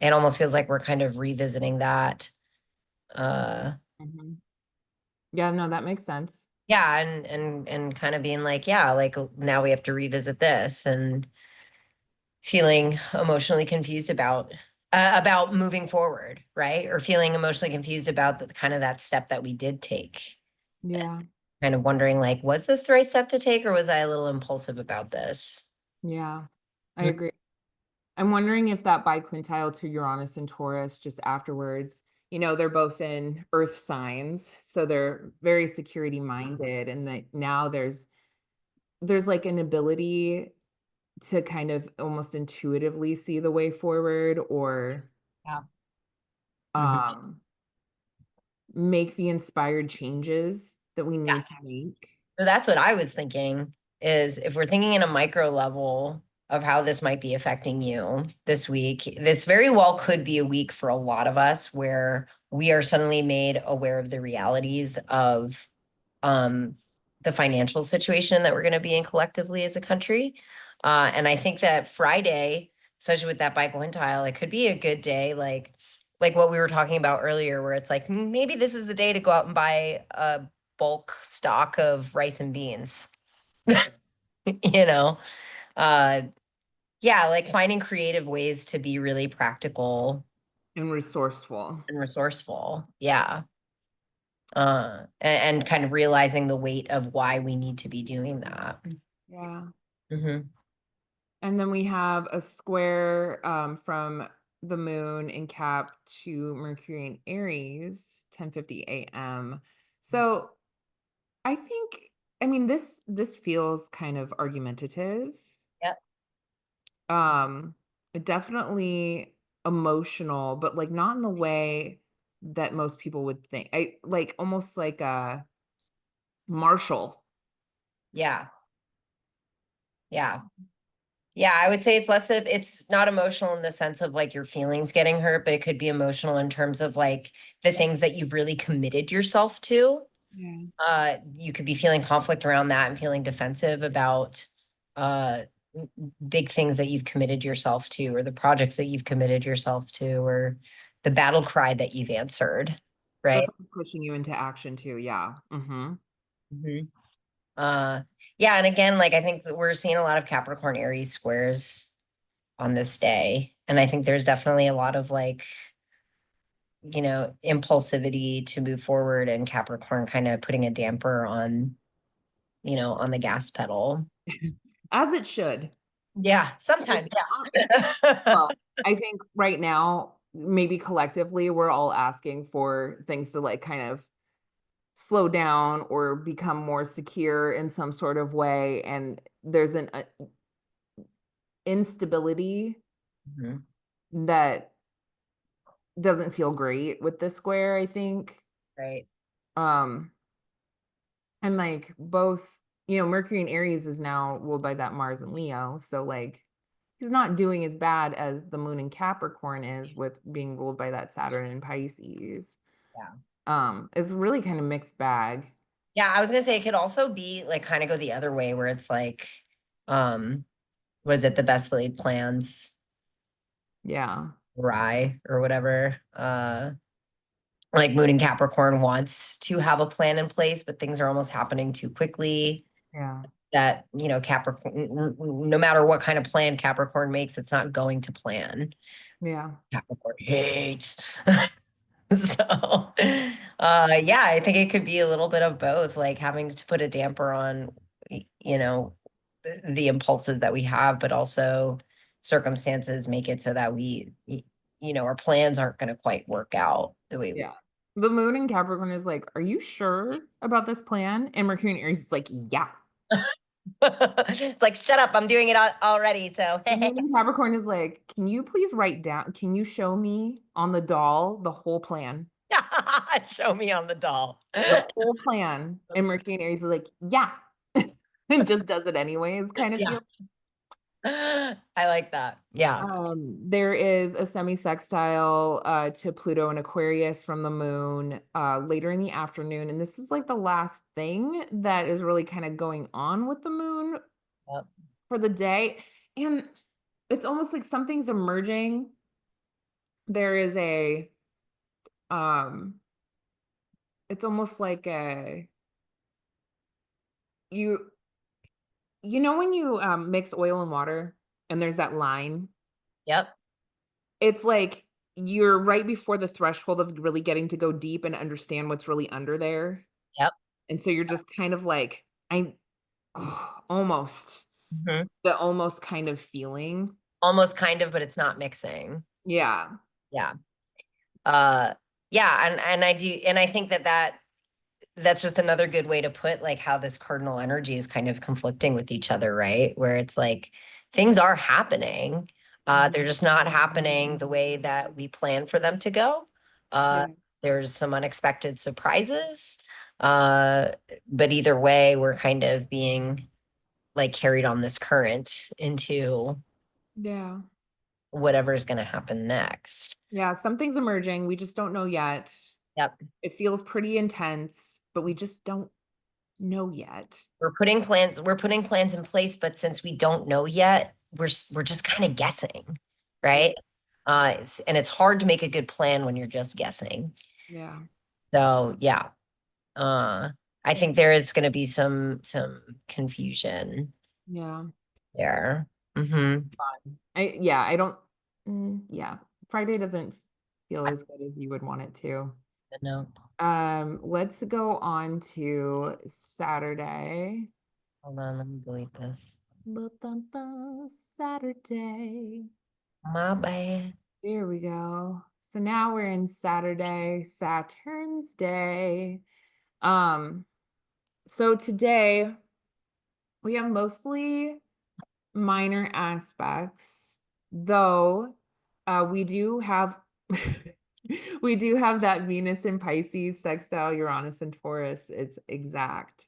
It almost feels like we're kind of revisiting that. Uh, Mhm. Yeah, no, that makes sense. yeah, and kind of being like, yeah, like now we have to revisit this and feeling emotionally confused about moving forward, right? Or feeling emotionally confused about the kind of that step that we did take. Yeah. Kind of wondering like, was this the right step to take, or was I a little impulsive about this? Yeah. I Mm. agree. I'm wondering if that biquintile to Uranus and Taurus just afterwards, they're both in earth signs, so they're very security minded, and that now there's like an ability to kind of almost intuitively see the way forward or Yeah. Mhm. um make the inspired changes that we Yeah. need to make. So that's what I was thinking is if we're thinking in a micro level of how this might be affecting you this week, this very well could be a week for a lot of us where we are suddenly made aware of the realities of um, the financial situation that we're going to be in collectively as a country. And I think that Friday, especially with that biquintile, it could be a good day, like what we were talking about earlier, where it's like maybe this is the day to go out and buy a bulk stock of rice and beans. you know, uh, yeah, like finding creative ways to be really practical And resourceful. and resourceful. Yeah. And kind of realizing the weight of why we need to be doing that. Yeah. Hmm. And then we have a square from the moon in Cap to Mercury in Aries, 10:50 a.m. So I think, I mean, this feels kind of argumentative. Yep. Um, definitely emotional, but like not in the way that most people would think. I like almost like a Marshall. Yeah. Yeah. Yeah. I would say it's less of, it's not emotional in the sense of like your feelings getting hurt, but it could be emotional in terms of like the things that you've really committed yourself to. Yeah. You could be feeling conflict around that and feeling defensive about uh, big things that you've committed yourself to, or the projects that you've committed yourself to, or the battle cry that you've answered, Stuff right? like pushing you into action too. Yeah. Mm-hmm. Mhm. Uh, yeah, and again, like I think that we're seeing a lot of Capricorn Aries squares on this day, and I think there's definitely a lot of like impulsivity to move forward, and Capricorn kind of putting a damper on on the gas pedal. As it should. Yeah, Like, sometimes, yeah. well, I think right now, maybe collectively, we're all asking for things to like kind of slow down or become more secure in some sort of way. And there's an instability Mhm. that doesn't feel great with this square, I think. Right. Um, and like both, Mercury and Aries is now ruled by that Mars and Leo. So like he's not doing as bad as the moon in Capricorn is with being ruled by that Saturn in Pisces. Yeah. It's really kind of mixed bag. Yeah, I was gonna say it could also be like kind of go the other way where it's like, um, was it the best laid plans Yeah. rye or whatever? Like Moon in Capricorn wants to have a plan in place, but things are almost happening too quickly. Yeah. That, Capricorn, no matter what kind of plan Capricorn makes, it's not going to plan. Yeah. Capricorn hates. So, yeah, I think it could be a little bit of both, like having to put a damper on, the impulses that we have, but also circumstances make it so that our plans aren't going to quite work out the way we. Yeah. The moon in Capricorn is like, are you sure about this plan? And Mercury in Aries is like, yeah. It's like, shut up, I'm doing it already. So, The moon in Capricorn is like, can you please write down, can you show me on the doll the whole plan? show me on the doll. The whole plan. And Mercury in Aries is like, yeah. And just does it anyways, kind of Yeah, feel. I like that. Yeah. There is a semi-sextile to Pluto and Aquarius from the moon later in the afternoon. And this is like the last thing that is really kind of going on with the moon Yep. for the day. And it's almost like something's emerging. There is um, it's almost like you, when you mix oil and water and there's that line, Yep. it's like you're right before the threshold of really getting to go deep and understand what's really under there. Yep. And so you're just kind of like, almost Mhm. the almost kind of feeling. Almost kind of, but it's not mixing. Yeah. Yeah. Uh yeah, and I think that's just another good way to put like how this cardinal energy is kind of conflicting with each other, right? Where it's like things are happening. They're Mhm. just not happening the way that we plan for them to go. Uh Yeah. there's some unexpected surprises. Uh but either way, we're kind of being like carried on this current into Yeah. whatever is going to happen next. Yeah. Something's emerging. We just don't know yet. Yep. It feels pretty intense, but we just don't know yet. We're putting plans in place, but since we don't know yet, we're just kind of guessing, Yeah. right? And it's hard to make a good plan when you're just guessing. Yeah. So yeah, uh, I think there is going to be some confusion Yeah. there. Mm-hmm. I don't, yeah. Friday doesn't feel as good as you would want it to. No, Let's go on to Saturday. hold on, let me delete this. Saturday. My bad. Here we go. So now we're in Saturday, Saturn's Day. Um, so today we have mostly minor aspects, though we do have we do have that Venus in Pisces, sextile Uranus and Taurus. It's exact.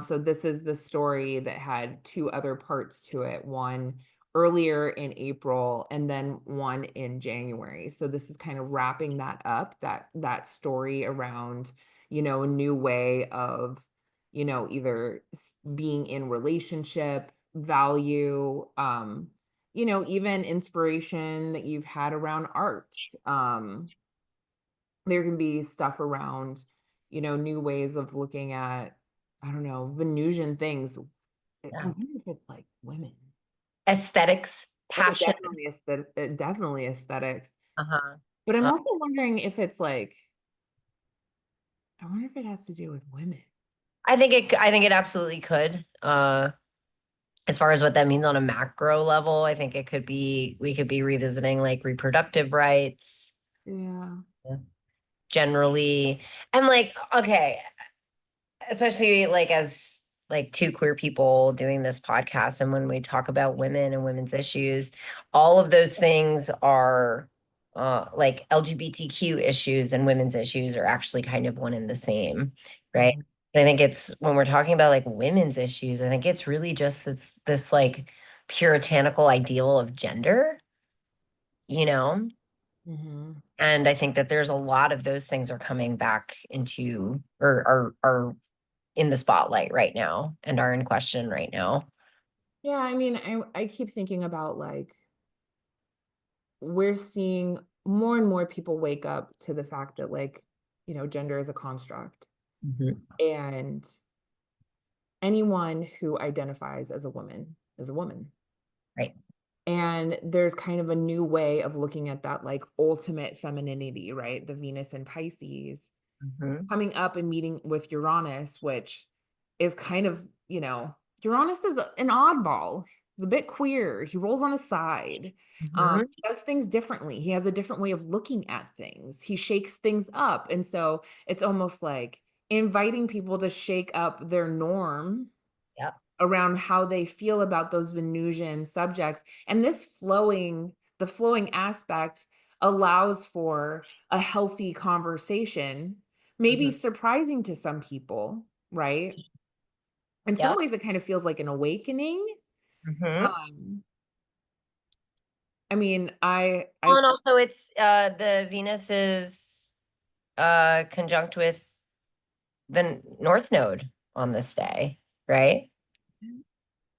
So this is the story that had two other parts to it, one earlier in April and then one in January. So this is kind of wrapping that up, that story around, a new way of, either being in relationship, value, even inspiration that you've had around art. There can be stuff around, new ways of looking at, I don't know, Venusian things. I Yeah. wonder if it's like women. Aesthetics, Oh, passion. definitely aesthetic, definitely aesthetics. Uh-huh. But I'm Uh, also wondering if it's like, I wonder if it has to do with women. I think it absolutely could. As far as what that means on a macro level, I think we could be revisiting like reproductive rights Yeah. generally. And like, okay, especially like as like two queer people doing this podcast, and when we talk about women and women's issues, all of those things are like LGBTQ issues and women's issues are actually kind of one and the same, right? Mhm. I think it's when we're talking about like women's issues, I think it's really just this like puritanical ideal of gender, you know? Mhm. And I think that there's a lot of those things are coming back into or are in the spotlight right now and are in question right now. Yeah, I mean, I keep thinking about like we're seeing more and more people wake up to the fact that like, gender is a construct. Mhm. And anyone who identifies as a woman is a woman. Right. And there's kind of a new way of looking at that like ultimate femininity, right? The Venus and Pisces Mhm. coming up and meeting with Uranus, which is kind of, Uranus is an oddball. He's a bit queer. He rolls on his side. Mhm. He does things differently. He has a different way of looking at things. He shakes things up. And so it's almost like inviting people to shake up their norm Yep. around how they feel about those Venusian subjects. And the flowing aspect allows for a healthy conversation, maybe Mhm. surprising to some people, right? In some Yep. ways, it kind of feels like an awakening. Mhm. Um, I mean, I Well, and also it's the Venus is conjunct with the North Node on this day, right?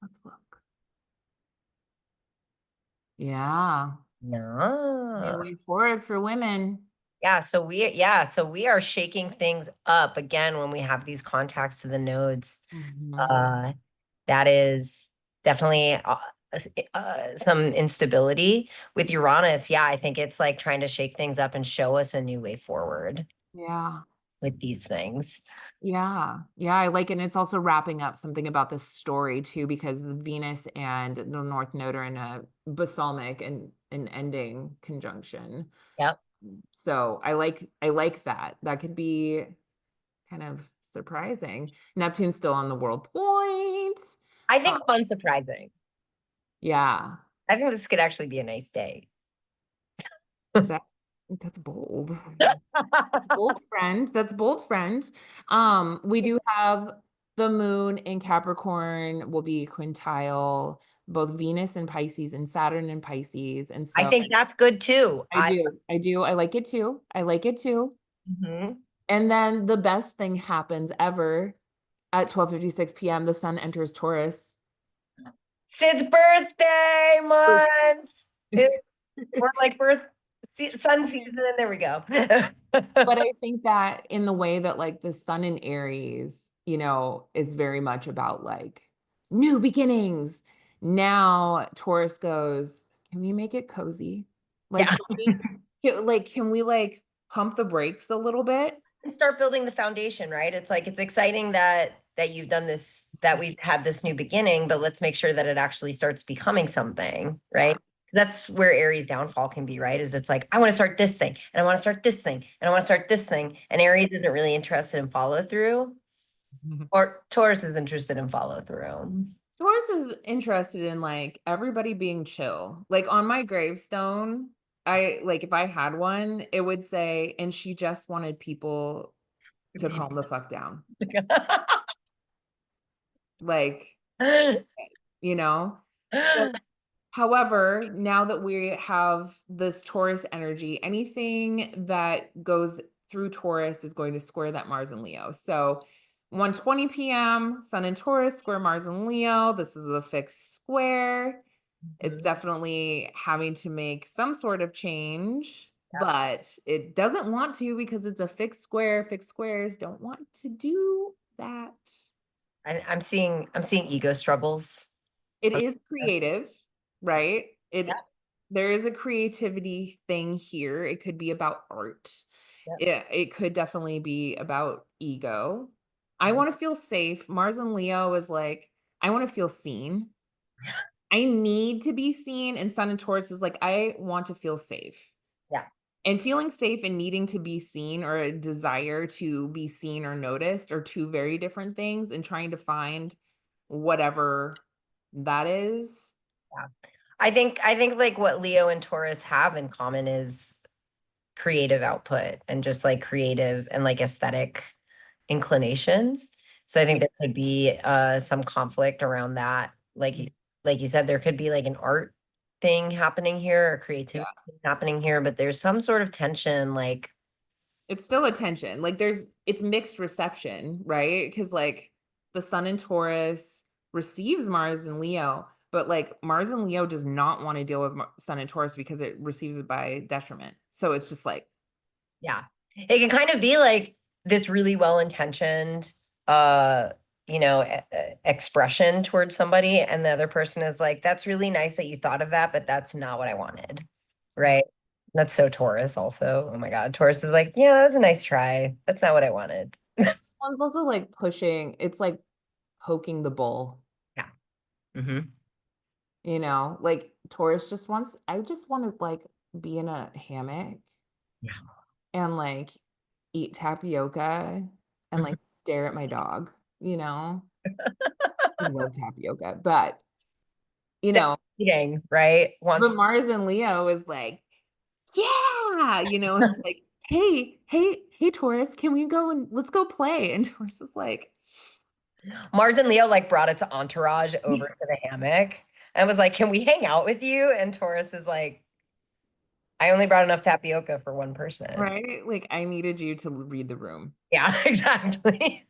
let's look. Yeah, new Yeah. way forward for women. So we are shaking things up again when we have these contacts to the nodes. Mhm. Uh that is definitely some instability with Uranus. Yeah, I think it's like trying to shake things up and show us a new way forward Yeah. with these things. Yeah. Yeah, I like it. And it's also wrapping up something about this story too, because the Venus and the North Node are in a balsamic and an ending conjunction. Yep. So I like that. That could be kind of surprising. Neptune's still on the world point. I Uh, think fun surprising. yeah, I think this could actually be a nice day. that that's bold. Bold friend. That's bold friend. We do have the moon in Capricorn will be quintile, both Venus and Pisces and Saturn and Pisces. And I so think that's good too. I like it too. I like it too. Mhm. And then the best thing happens ever at 12:56 p.m. The sun enters Taurus. Sid's birthday month. We're like sun season. There we go. But I think that in the way that like the sun in Aries, is very much about like new beginnings. Now Taurus goes, can we make it cozy? Like, Yeah. can we like pump the brakes a little bit? And start building the foundation, right? It's like it's exciting that you've done this, that we've had this new beginning, but let's make sure that it actually starts becoming something, Yeah. right? That's where Aries downfall can be, right? Is it's like I want to start this thing and I want to start this thing and I want to start this thing. And Aries isn't really interested in follow through, or Taurus is interested in follow through. Taurus is interested in like everybody being chill. Like on my gravestone, I like if I had one, it would say, and she just wanted people to calm the fuck down. Like, you know? So, however, now that we have this Taurus energy, anything that goes through Taurus is going to square that Mars and Leo. So, 1:20 p.m., Sun in Taurus, square Mars and Leo. This is a fixed square. It's definitely having to make some sort of change, but it doesn't want to because it's a fixed square. Fixed squares don't want to do that. I'm seeing ego struggles. It is creative, right? Yeah, There is a creativity thing here. It could be about art. yeah. It could definitely be about ego. I Mhm. want to feel safe. Mars and Leo is like, I want to feel seen. I need to be seen. And Sun and Taurus is like, I want to feel safe. Yeah. And feeling safe and needing to be seen or a desire to be seen or noticed are two very different things. And trying to find whatever that is. Yeah. I think like what Leo and Taurus have in common is creative output and just like creative and like aesthetic inclinations. So I think Yeah. there could be some conflict around that. Like you said, there could be like an art thing happening here or Yeah. creativity thing happening here, but there's some sort of tension like It's still attention. Like it's mixed reception, right? Because like the sun in Taurus receives Mars and Leo, but like Mars and Leo does not want to deal with sun in Taurus because it receives it by detriment. So it's just like, Yeah. It can kind of be like this really well-intentioned uh expression towards somebody, and the other person is like, that's really nice that you thought of that, but that's not what I wanted. yeah. Right? That's so Taurus also. Oh my God. Taurus is like, yeah, that was a nice try. That's not what I wanted. One's also like pushing, it's like poking the bull, Yeah. Hmm. like Taurus just wants, I just want to like be in a hammock Yeah. and like eat tapioca and Mhm. like stare at my dog, you know? I love tapioca, but you know, Eating, right? but Wants Mars and Leo is like, yeah, it's like, hey, Taurus, can we go and let's go play? And Taurus is like, Mars and Leo like brought its entourage over to the hammock and was like, can we hang out with you? And Taurus is like, I only brought enough tapioca for one person. right? Like, I needed you to read the room. Yeah, exactly.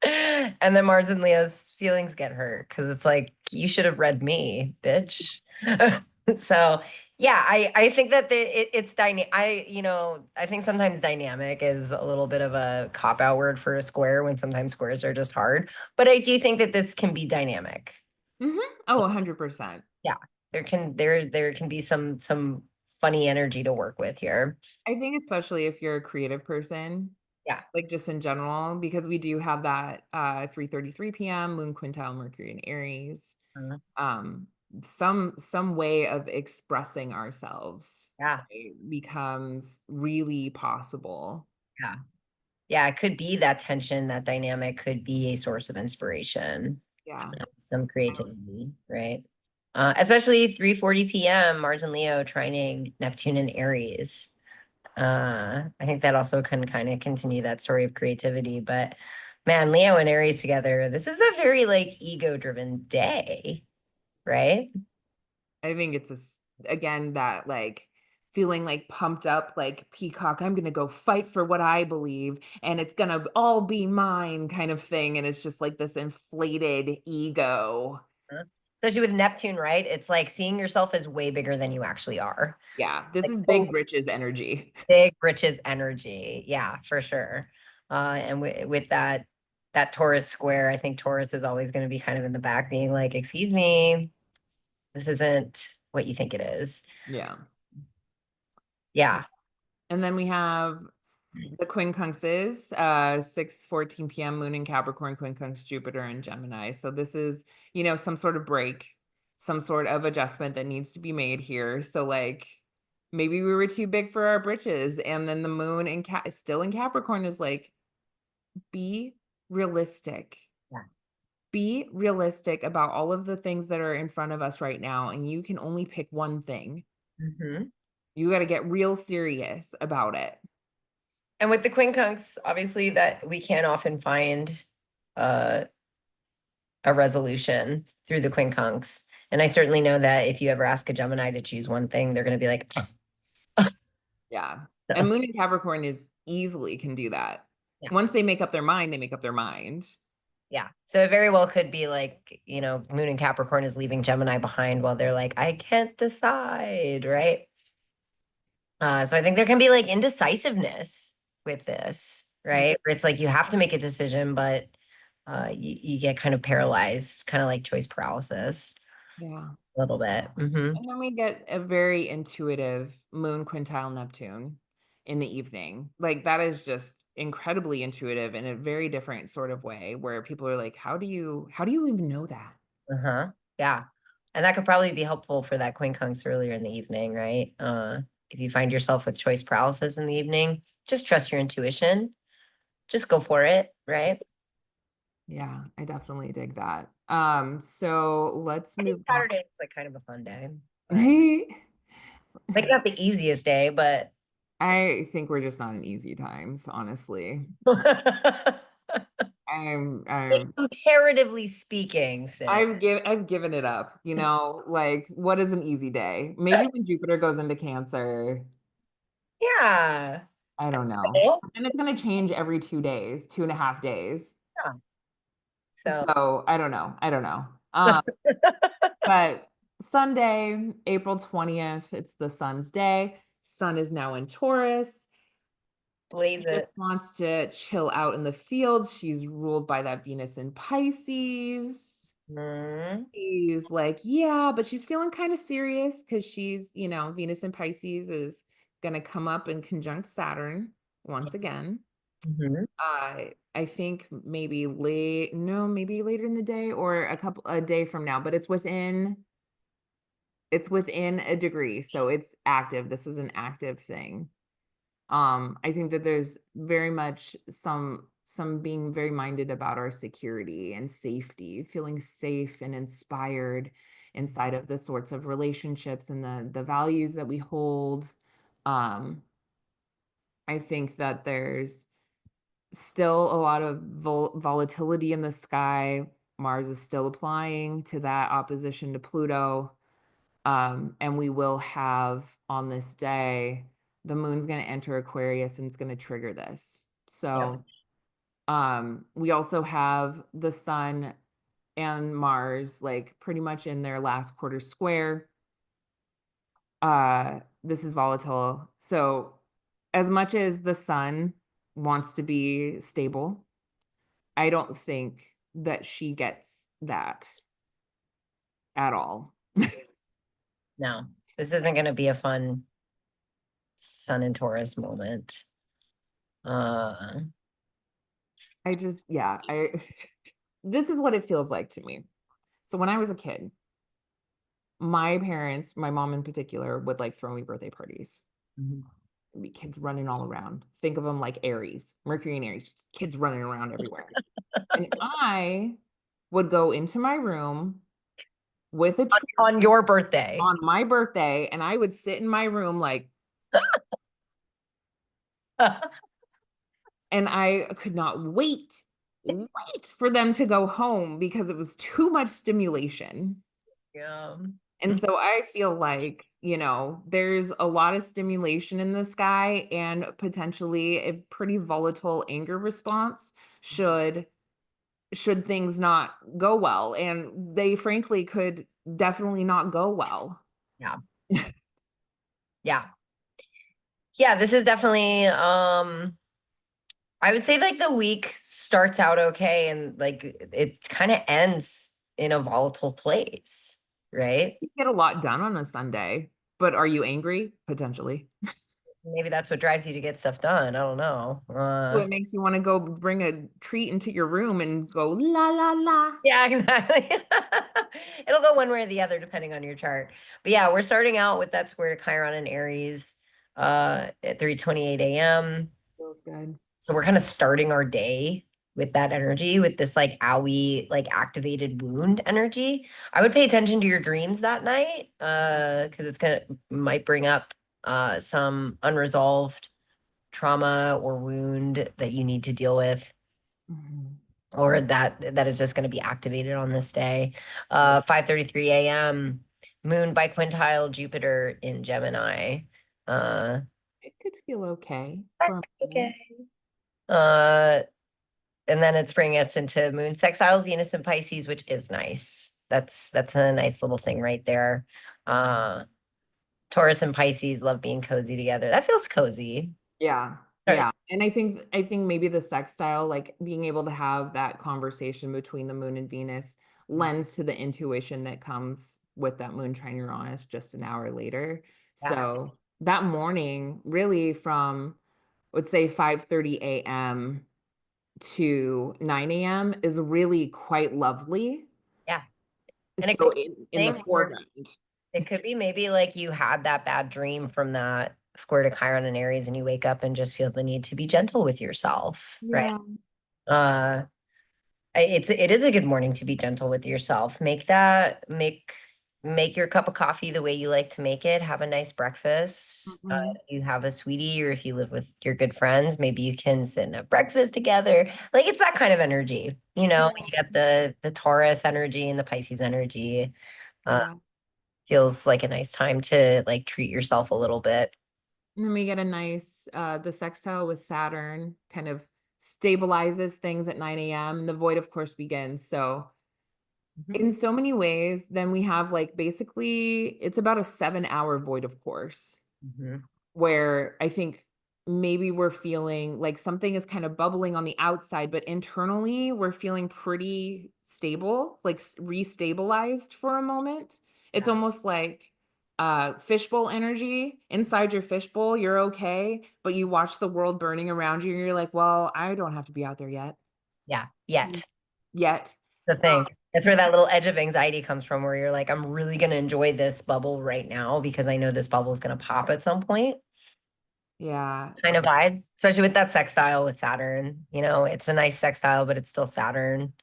And then Mars and Leo's feelings get hurt because it's like, you should have read me, bitch. So yeah, I think that it's dynamic. I think sometimes dynamic is a little bit of a cop out word for a square when sometimes squares are just hard. But I do think that this can be dynamic. Oh, 100%. Yeah, there can be some funny energy to work with here. I think especially if you're a creative person, Yeah. like just in general, because we do have that 3:33 p.m. moon quintile Mercury in Aries. Mhm. Um, some way of expressing ourselves, Yeah. right, becomes really possible. Yeah. Yeah, it could be that tension, that dynamic could be a source of inspiration, Yeah. some creativity, right? Especially 3:40 p.m. Mars and Leo trining Neptune and Aries. I think that also can kind of continue that story of creativity. But man, Leo and Aries together, this is a very like ego-driven day, right? I think it's again that like feeling like pumped up like peacock, I'm gonna go fight for what I believe and it's gonna all be mine kind of thing. And it's just like this inflated ego. Huh? Especially with Neptune, right? It's like seeing yourself as way bigger than you actually are. Yeah, this Like is so big britches energy. big riches energy. Yeah, for sure. And with that Taurus square, I think Taurus is always going to be kind of in the back being like, excuse me, this isn't what you think it is. Yeah. Yeah. And then we have the quincunxes, 6:14 p.m. moon in Capricorn, quincunx Jupiter and Gemini. So this is, some sort of break, some sort of adjustment that needs to be made here. So like maybe we were too big for our britches. And then the moon in still in Capricorn is like, be realistic. Yeah. Be realistic about all of the things that are in front of us right now. And you can only pick one thing. Hmm. You got to get real serious about it. And with the quincunx, obviously that we can't often find uh, a resolution through the quincunx. And I certainly know that if you ever ask a Gemini to choose one thing, they're going to be like, Yeah. And so, Moon and Capricorn is easily can do that. yeah. Once they make up their mind, they make up their mind. Yeah. So it very well could be like, Moon and Capricorn is leaving Gemini behind while they're like, I can't decide, right? So I think there can be like indecisiveness with this, Mm. right? Where it's like you have to make a decision, but you get kind of paralyzed, kind of like choice paralysis Yeah. a little bit. Hmm. And then we get a very intuitive Moon quintile Neptune in the evening. Like that is just incredibly intuitive in a very different sort of way where people are like, how do you even know that? Uh-huh. Yeah. And that could probably be helpful for that quincunx earlier in the evening, right? If you find yourself with choice paralysis in the evening, just trust your intuition. Just go for it, right? Yeah, I definitely dig that. So let's I think move on. Saturday is like kind of a fun day, but like not the easiest day, but I think we're just not in easy times, honestly. I'm comparatively speaking, Sid. I've given it up, like what is an easy day? Maybe when Jupiter goes into Cancer. Yeah. I don't know. Yeah. And it's going to change every 2 days, 2.5 days. So So I don't know. I don't know. Um, but Sunday, April 20th, it's the sun's day. Sun is now in Taurus. blaze She just it. wants to chill out in the fields. She's ruled by that Venus in Pisces. Mhm. She's like, yeah, but she's feeling kind of serious because Venus in Pisces is going to come up in conjunct Saturn once again. Mhm. I think maybe maybe later in the day or a day from now, but it's within a degree, so it's active. This is an active thing. I think that there's very much some being very minded about our security and safety, feeling safe and inspired inside of the sorts of relationships and the values that we hold. Um, I think that there's still a lot of volatility in the sky. Mars is still applying to that opposition to Pluto. And we will have on this day, the moon's going to enter Aquarius and it's going to trigger this. Yep. So, we also have the sun and Mars like pretty much in their last quarter square. This is volatile. So, as much as the sun wants to be stable, I don't think that she gets that at all. No, this isn't going to be a fun Sun and Taurus moment. Uh, Yeah, this is what it feels like to me. So when I was a kid, my parents, my mom in particular, would like throw me birthday parties. Mhm. There'd be kids running all around. Think of them like Aries, Mercury and Aries, just kids running around everywhere. And I would go into my room with a tree On your birthday. on my birthday, and I would sit in my room like, and I could not wait for them to go home because it was too much stimulation. Yeah. And so I feel like, there's a lot of stimulation in the sky and potentially a pretty volatile anger response should should things not go well. And they frankly could definitely not go well. Yeah. Yeah. Yeah, this is definitely I would say like the week starts out okay and like it kind of ends in a volatile place, right? You get a lot done on a Sunday, but are you angry? Potentially. Maybe that's what drives you to get stuff done. I don't know. So it makes you want to go bring a treat into your room and go la la la. Yeah, exactly. It'll go one way or the other depending on your chart. But yeah, we're starting out with that square to Chiron and Aries at 3:28 a.m. Feels good. So we're kind of starting our day with that energy, with this like owie, like activated wound energy. I would pay attention to your dreams that night, because it's gonna might bring up some unresolved trauma or wound that you need to deal with, Mhm. or that is just gonna be activated on this day. Yeah. 5:33 a.m. Moon biquintile Jupiter in Gemini. Uh, It could feel okay that's for a okay. moment. Uh, and then it's bringing us into moon sextile Venus and Pisces, which is nice. That's a nice little thing right there. Uh, Taurus and Pisces love being cozy together. That feels cozy. Yeah. All right. Yeah. And I think maybe the sextile, like being able to have that conversation between the moon and Venus lends to the intuition that comes with that moon trine Uranus just an hour later. Yeah. So that morning, really from let's say 5:30 a.m. to 9 a.m. is really quite lovely. Yeah. And it could So be in a the thing where foreground. it could be maybe like you had that bad dream from that square to Chiron and Aries, and you wake up and just feel the need to be gentle with yourself, right? Yeah. Uh, it is a good morning to be gentle with yourself. Make your cup of coffee the way you like to make it. Have a nice breakfast. Mhm. You have a sweetie, or if you live with your good friends, maybe you can sit and have breakfast together. Like it's that kind of energy, Yeah. you got the Taurus energy and the Pisces energy. Uh, Yeah. Feels like a nice time to like treat yourself a little bit. And then we get a nice, the sextile with Saturn kind of stabilizes things at 9 a.m. The void, of course, begins. So, Mhm. in so many ways, then we have like basically it's about a 7 hour void, of course, Mhm. where I think maybe we're feeling like something is kind of bubbling on the outside, but internally we're feeling pretty stable, like restabilized for a moment. It's Yeah. almost like fishbowl energy. Inside your fishbowl, you're okay, but you watch the world burning around you and you're like, well, I don't have to be out there yet. Yeah. Mm. Yet. Yet. The thing. That's where that little edge of anxiety comes from, where you're like, I'm really going to enjoy this bubble right now because I know this bubble is going to pop at some point. Yeah. Kind of vibes, especially with that sextile with Saturn. You know, it's a nice sextile, but it's still Saturn.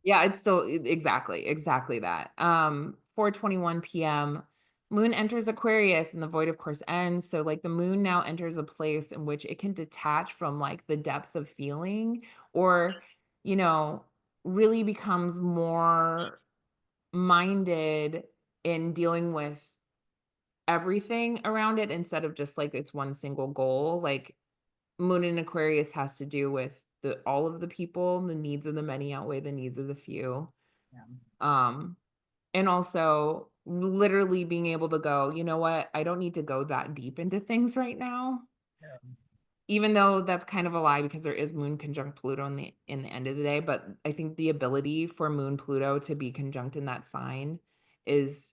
Yeah, it's still exactly that. 4:21 p.m. Moon enters Aquarius and the void of course ends. So like the moon now enters a place in which it can detach from like the depth of feeling or, you know, really becomes more minded in dealing with everything around it instead of just like it's one single goal. Like Moon in Aquarius has to do with the all of the people, the needs of the many outweigh the needs of the few. Yeah. Um, and also literally being able to go, you know what, I don't need to go that deep into things right now. Even though that's kind of a lie because there is Moon conjunct Pluto in the end of the day, but I think the ability for Moon Pluto to be conjunct in that sign is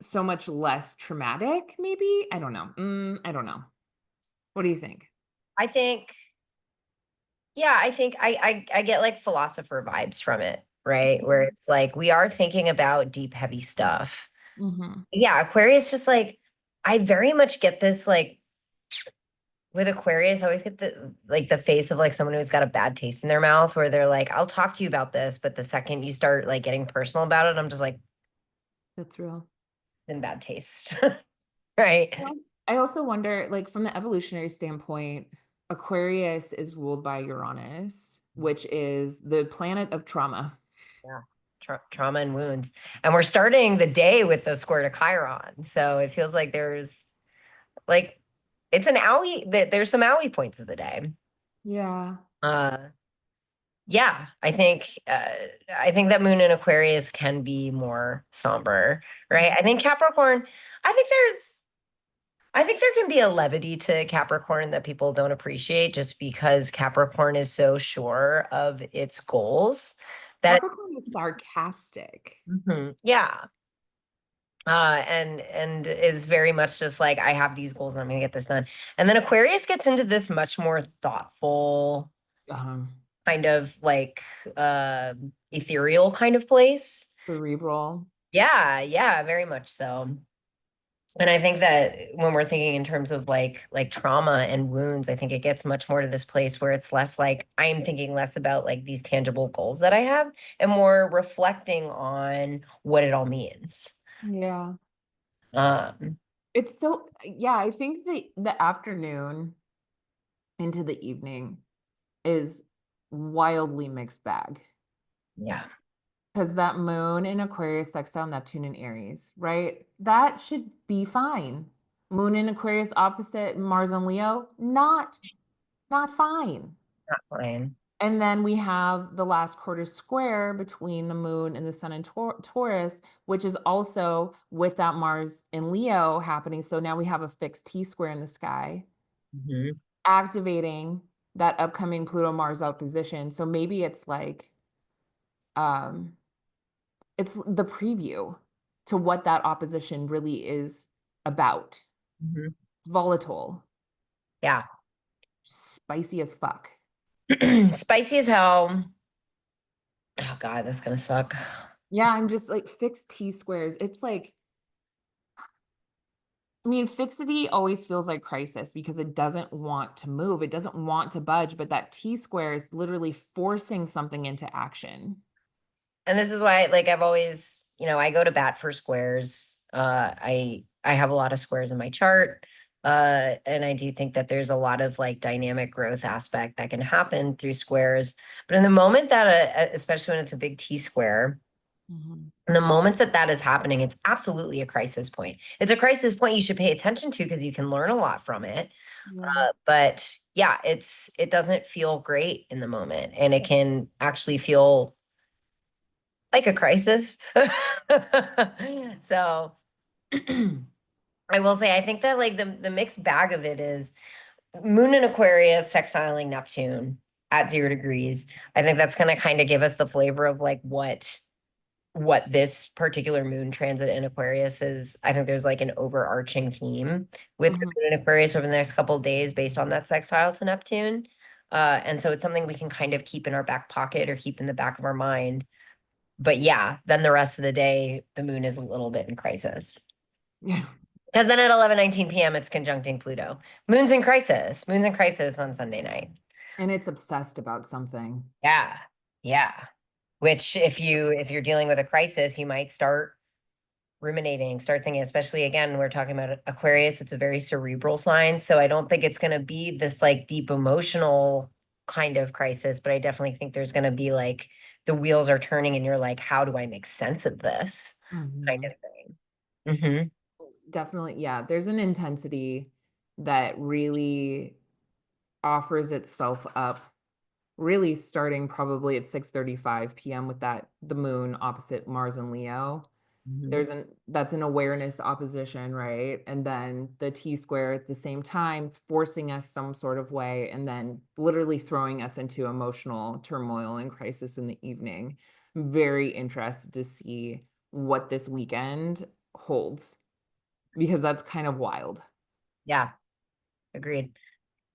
so much less traumatic, maybe. I don't know. I don't know. What do you think? I think, yeah, I think I get like philosopher vibes from it, right? Where it's like we are thinking about deep, heavy stuff. Mm-hmm. Yeah, Aquarius just like I very much get this like with Aquarius, I always get the face of like someone who's got a bad taste in their mouth where they're like, I'll talk to you about this, but the second you start like getting personal about it, I'm just like That's real. in bad taste. Right. Well, I also wonder, like, from the evolutionary standpoint, Aquarius is ruled by Uranus, which is the planet of trauma. Yeah. Trauma and wounds. And we're starting the day with the square to Chiron. So it feels like there's like it's an owie there's some owie points of the day. Yeah. Uh yeah, I think that moon in Aquarius can be more somber, right? I think Capricorn, I think there's I think there can be a levity to Capricorn that people don't appreciate just because Capricorn is so sure of its goals that Capricorn is sarcastic. yeah. And is very much just like I have these goals and I'm gonna get this done. And then Aquarius gets into this much more thoughtful, Um, kind of like ethereal kind of place. Cerebral. Yeah, yeah, very much so. And I think that when we're thinking in terms of like trauma and wounds, I think it gets much more to this place where it's less like I'm thinking less about like these tangible goals that I have and more reflecting on what it all means. Yeah. Um, It's so, yeah, I think the afternoon into the evening is wildly mixed bag. yeah. Because that moon in Aquarius, sextile Neptune in Aries, right? That should be fine. Moon in Aquarius opposite Mars and Leo, not fine. Not fine. And then we have the last quarter square between the moon and the sun in Taurus, which is also with that Mars in Leo happening. So now we have a fixed T square in the sky, Mhm. activating that upcoming Pluto Mars opposition. So maybe um it's the preview to what that opposition really is about. Mhm. It's volatile, Yeah. spicy as fuck. Spicy as hell. Oh God, that's gonna suck. Yeah, I'm just like fixed T squares. It's like, I mean, fixity always feels like crisis because it doesn't want to move. It doesn't want to budge, but that T square is literally forcing something into action. And this is why, like, I've always, I go to bat for squares. I have a lot of squares in my chart. And I do think that there's a lot of like dynamic growth aspect that can happen through squares. But in the moment that, especially when it's a big T square, Mhm. And the moments that that is happening, it's absolutely a crisis point. It's a crisis point you should pay attention to because you can learn a lot from it. Yeah. But yeah, it doesn't feel great in the moment, and it can actually feel like a crisis. So I will say, I think that like the mixed bag of it is Moon in Aquarius sextiling Neptune at 0 degrees. I think that's going to kind of give us the flavor of like what this particular moon transit in Aquarius is. I think there's like an overarching theme with the Mhm. moon in Aquarius over the next couple of days based on that sextile to Neptune. And so it's something we can kind of keep in our back pocket or keep in the back of our mind. But yeah, then the rest of the day, the moon is a little bit in crisis. Yeah. Because then at 11:19 p.m., it's conjuncting Pluto. Moon's in crisis. Moon's in crisis on Sunday night. And it's obsessed about something. Yeah. Yeah. Which if you're dealing with a crisis, you might start ruminating, start thinking, especially again, we're talking about Aquarius, it's a very cerebral sign. So I don't think it's going to be this like deep emotional kind of crisis, but I definitely think there's going to be like the wheels are turning and you're like, how do I make sense of this kind Mhm. of thing? Hmm. It's definitely, yeah, there's an intensity that really offers itself up really starting probably at 6:35 p.m. with that the moon opposite Mars and Leo. Hmm. There's an that's an awareness opposition, right? And then the T square at the same time, it's forcing us some sort of way and then literally throwing us into emotional turmoil and crisis in the evening. I'm very interested to see what this weekend holds because that's kind of wild. Yeah, agreed.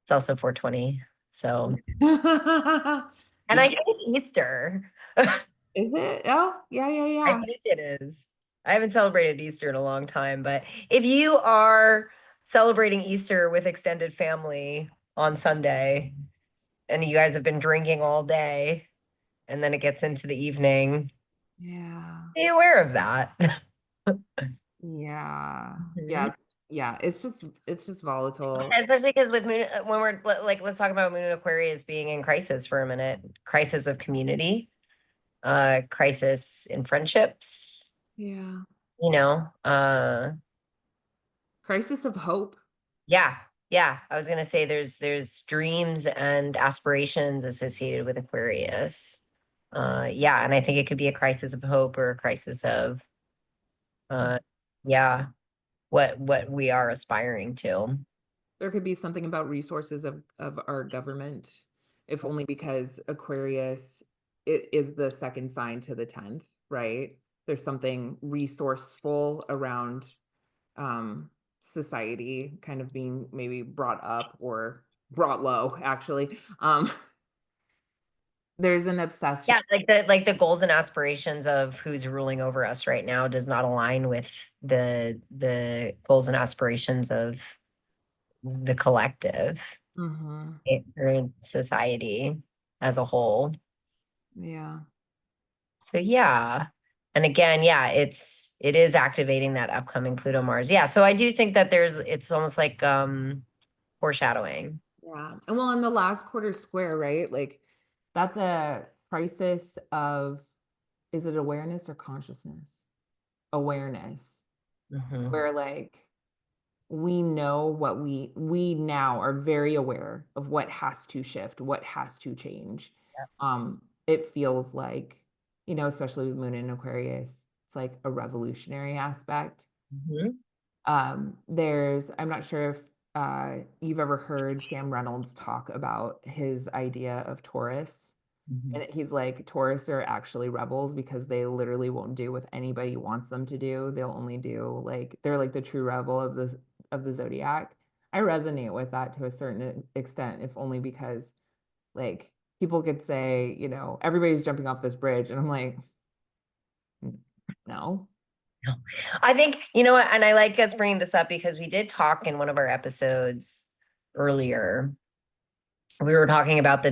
It's also 420. So, and I Yeah. think it's Easter. I Is it? Oh, yeah, yeah, yeah. think it is. I haven't celebrated Easter in a long time, but if you are celebrating Easter with extended family on Sunday and you guys have been drinking all day and then it gets into the evening, Yeah. be aware of that. Yeah. Mhm. Yes. Yeah. It's just volatile. Especially because with Moon, when we're like, let's talk about Moon and Aquarius being in crisis for a minute. Crisis of community, crisis in friendships, Yeah. you know, Crisis of hope. yeah, yeah. I was gonna say there's dreams and aspirations associated with Aquarius. Yeah, and I think it could be a crisis of hope or a crisis of uh yeah, what we are aspiring to. There could be something about resources of our government, if only because Aquarius it is the second sign to the 10th, right? There's something resourceful around society kind of being maybe brought up or brought low, actually. There's an obsession. Yeah, like the goals and aspirations of who's ruling over us right now does not align with the goals and aspirations of the collective Mhm. or society as a whole. Yeah. So yeah. And again, yeah, it is activating that upcoming Pluto Mars. Yeah, so I do think that it's almost like foreshadowing. Yeah. And well, in the last quarter square, right? Like that's a crisis of is it awareness or consciousness? Awareness, Hmm. where like we know what we now are very aware of what has to shift, what has to change. It feels like, especially with Moon in Aquarius, it's like a revolutionary aspect. Hmm. I'm not sure if you've ever heard Sam Reynolds talk about his idea of Taurus. Hmm. And he's like, Taurus are actually rebels because they literally won't do what anybody wants them to do. They'll only do like they're like the true rebel of the zodiac. I resonate with that to a certain extent, if only because like people could say, everybody's jumping off this bridge, and I'm like, no. I think, you know what, and I like us bringing this up because we did talk in one of our episodes earlier. We were talking about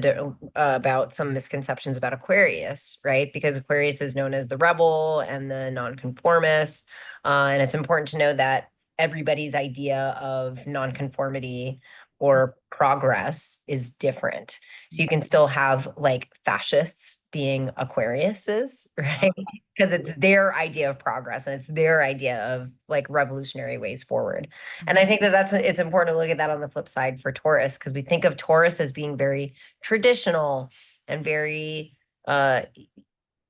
about some misconceptions about Aquarius, right? Because Aquarius is known as the rebel and the nonconformist, and it's important to know that everybody's idea of nonconformity or progress is different. So you can still have like fascists being Aquarius's, right? Because it's their idea of progress and it's their idea of like revolutionary ways forward. And I think that it's important to look at that on the flip side for Taurus, because we think of Taurus as being very traditional and very uh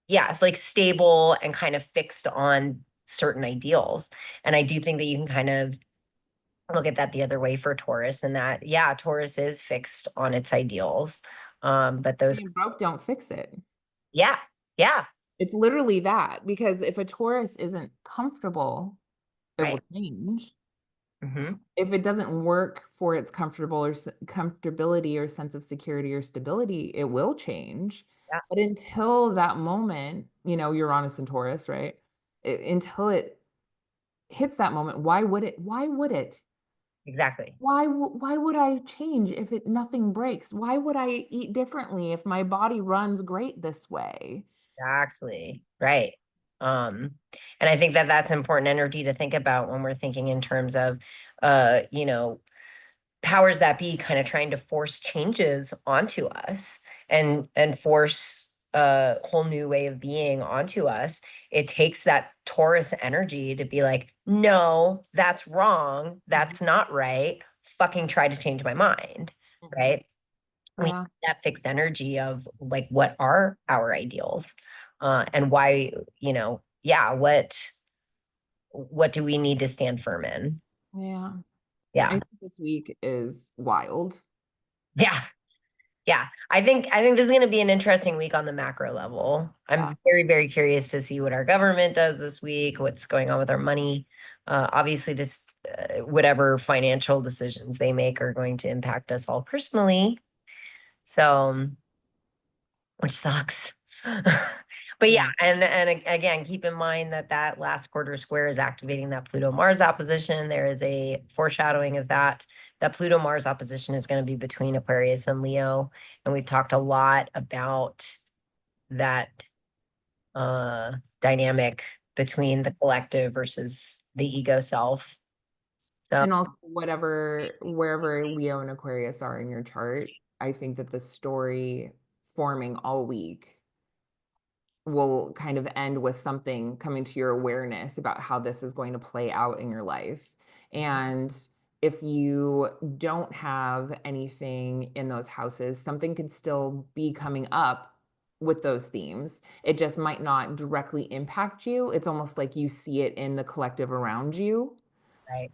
yeah, it's like stable and kind of fixed on certain ideals. And I do think that you can kind of look at that the other way for Taurus, and that, yeah, Taurus is fixed on its ideals. But those, Being broke, don't fix it. yeah, yeah, It's literally that, because if a Taurus isn't comfortable, it will right. change. Hmm. If it doesn't work for its comfortability or sense of security or stability, it will change. Yeah, But until that moment, Uranus and Taurus, right? Until it hits that moment, why would it? Why would it? exactly. Why would I change if nothing breaks? Why would I eat differently if my body runs great this way? Exactly. Right. And I think that that's important energy to think about when we're thinking in terms of, you know, powers that be kind of trying to force changes onto us and force a whole new way of being onto us. It takes that Taurus energy to be like, no, that's wrong, Mhm. that's not right, fucking try to change my mind, Mhm. right? We need Yeah, that fixed energy of like, what are our ideals, and why, yeah, what do we need to stand firm in? yeah. I Yeah. think this week is wild. Yeah. Yeah, I think this is going to be an interesting week on the macro level. Yeah. I'm very, very curious to see what our government does this week, what's going on with our money. Obviously, this whatever financial decisions they make are going to impact us all personally. So, which sucks. But yeah, Yeah. and again, keep in mind that that last quarter square is activating that Pluto Mars opposition. There is a foreshadowing of that. That Pluto Mars opposition is going to be between Aquarius and Leo, and we've talked a lot about that dynamic between the collective versus the ego self. So, And also wherever Leo and Aquarius are in your chart, I think that the story forming all week will kind of end with something coming to your awareness about how this is going to play out in your life. And if you don't have anything in those houses, something could still be coming up with those themes. It just might not directly impact you. It's almost like you see it in the collective around you. right.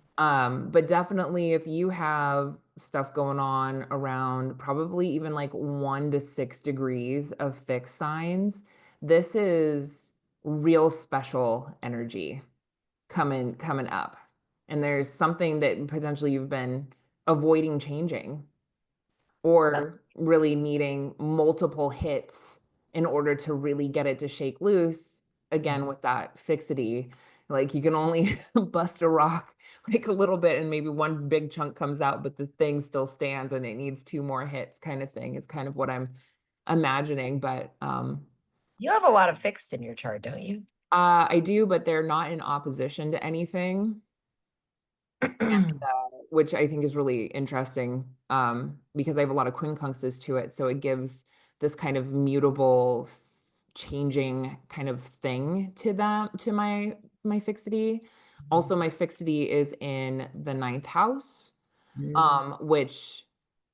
But definitely if you have stuff going on around probably even like 1 to 6 degrees of fixed signs, this is real special energy coming up. And there's something that potentially you've been avoiding changing or really needing multiple hits in order to really get it to shake loose again with that fixity. Like you can only bust a rock like a little bit and maybe one big chunk comes out, but the thing still stands and it needs two more hits kind of thing is kind of what I'm imagining. But You have a lot of fixed in your chart, don't you? I do, but they're not in opposition to anything. Which I think is really interesting because I have a lot of quincunxes to it. So it gives this kind of mutable, changing kind of thing to them, to my fixity. Also, my fixity is in the ninth house, which,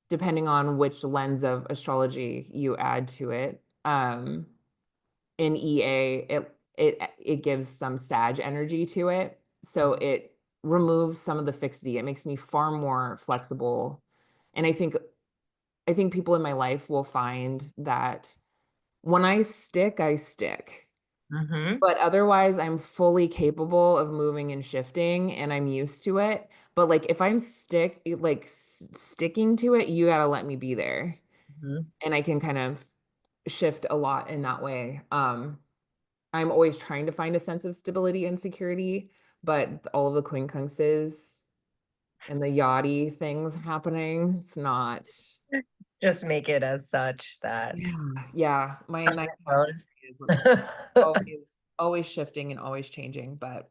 depending on which lens of astrology you add to it, in EA, it gives some Sag energy to it. So it removes some of the fixity. It makes me far more flexible. And I think people in my life will find that when I stick, I stick. Mm-hmm. But otherwise, I'm fully capable of moving and shifting and I'm used to it. But like if I'm sticking to it, you got to let me be there. Hmm. And I can kind of shift a lot in that way. I'm always trying to find a sense of stability and security, but all of the quincunxes and the yachty things happening, it's not. Just make it as such that Yeah, yeah. My ninth house phone. is always always shifting and always changing. But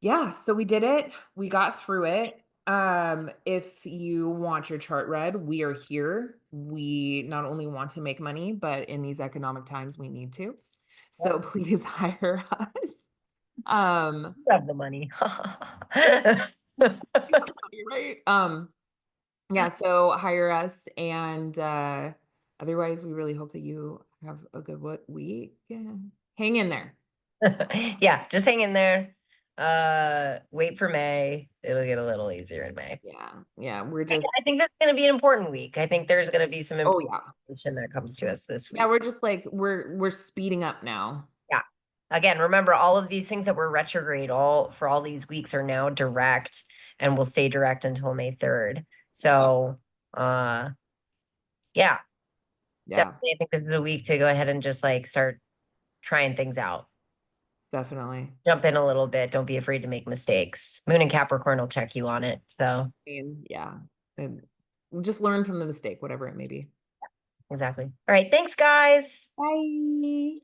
yeah, so we did it. We got through it. If you want your chart read, we are here. We not only want to make money, but in these economic times, we need to. So Yep. please hire us. Um, You have the money. that's funny, right? Yeah, so hire us, and otherwise, we really hope that you have a good week. Yeah. Hang in there. Yeah, just hang in there. Wait for May. It'll get a little easier in May. Yeah, yeah, we're just, I think that's going to be an important week. I think there's going to be some oh important yeah, information that comes to us this yeah, week. we're just like we're speeding up now. Yeah. Again, remember all of these things that were retrograde all for all these weeks are now direct and will stay direct until May 3rd. So, uh, yeah, Yeah, definitely I think this is a week to go ahead and just like start trying things out. definitely. Jump in a little bit. Don't be afraid to make mistakes. Moon and Capricorn will check you on it. So, And yeah, and just learn from the mistake, whatever it may be. exactly. All right. Thanks, guys. Bye.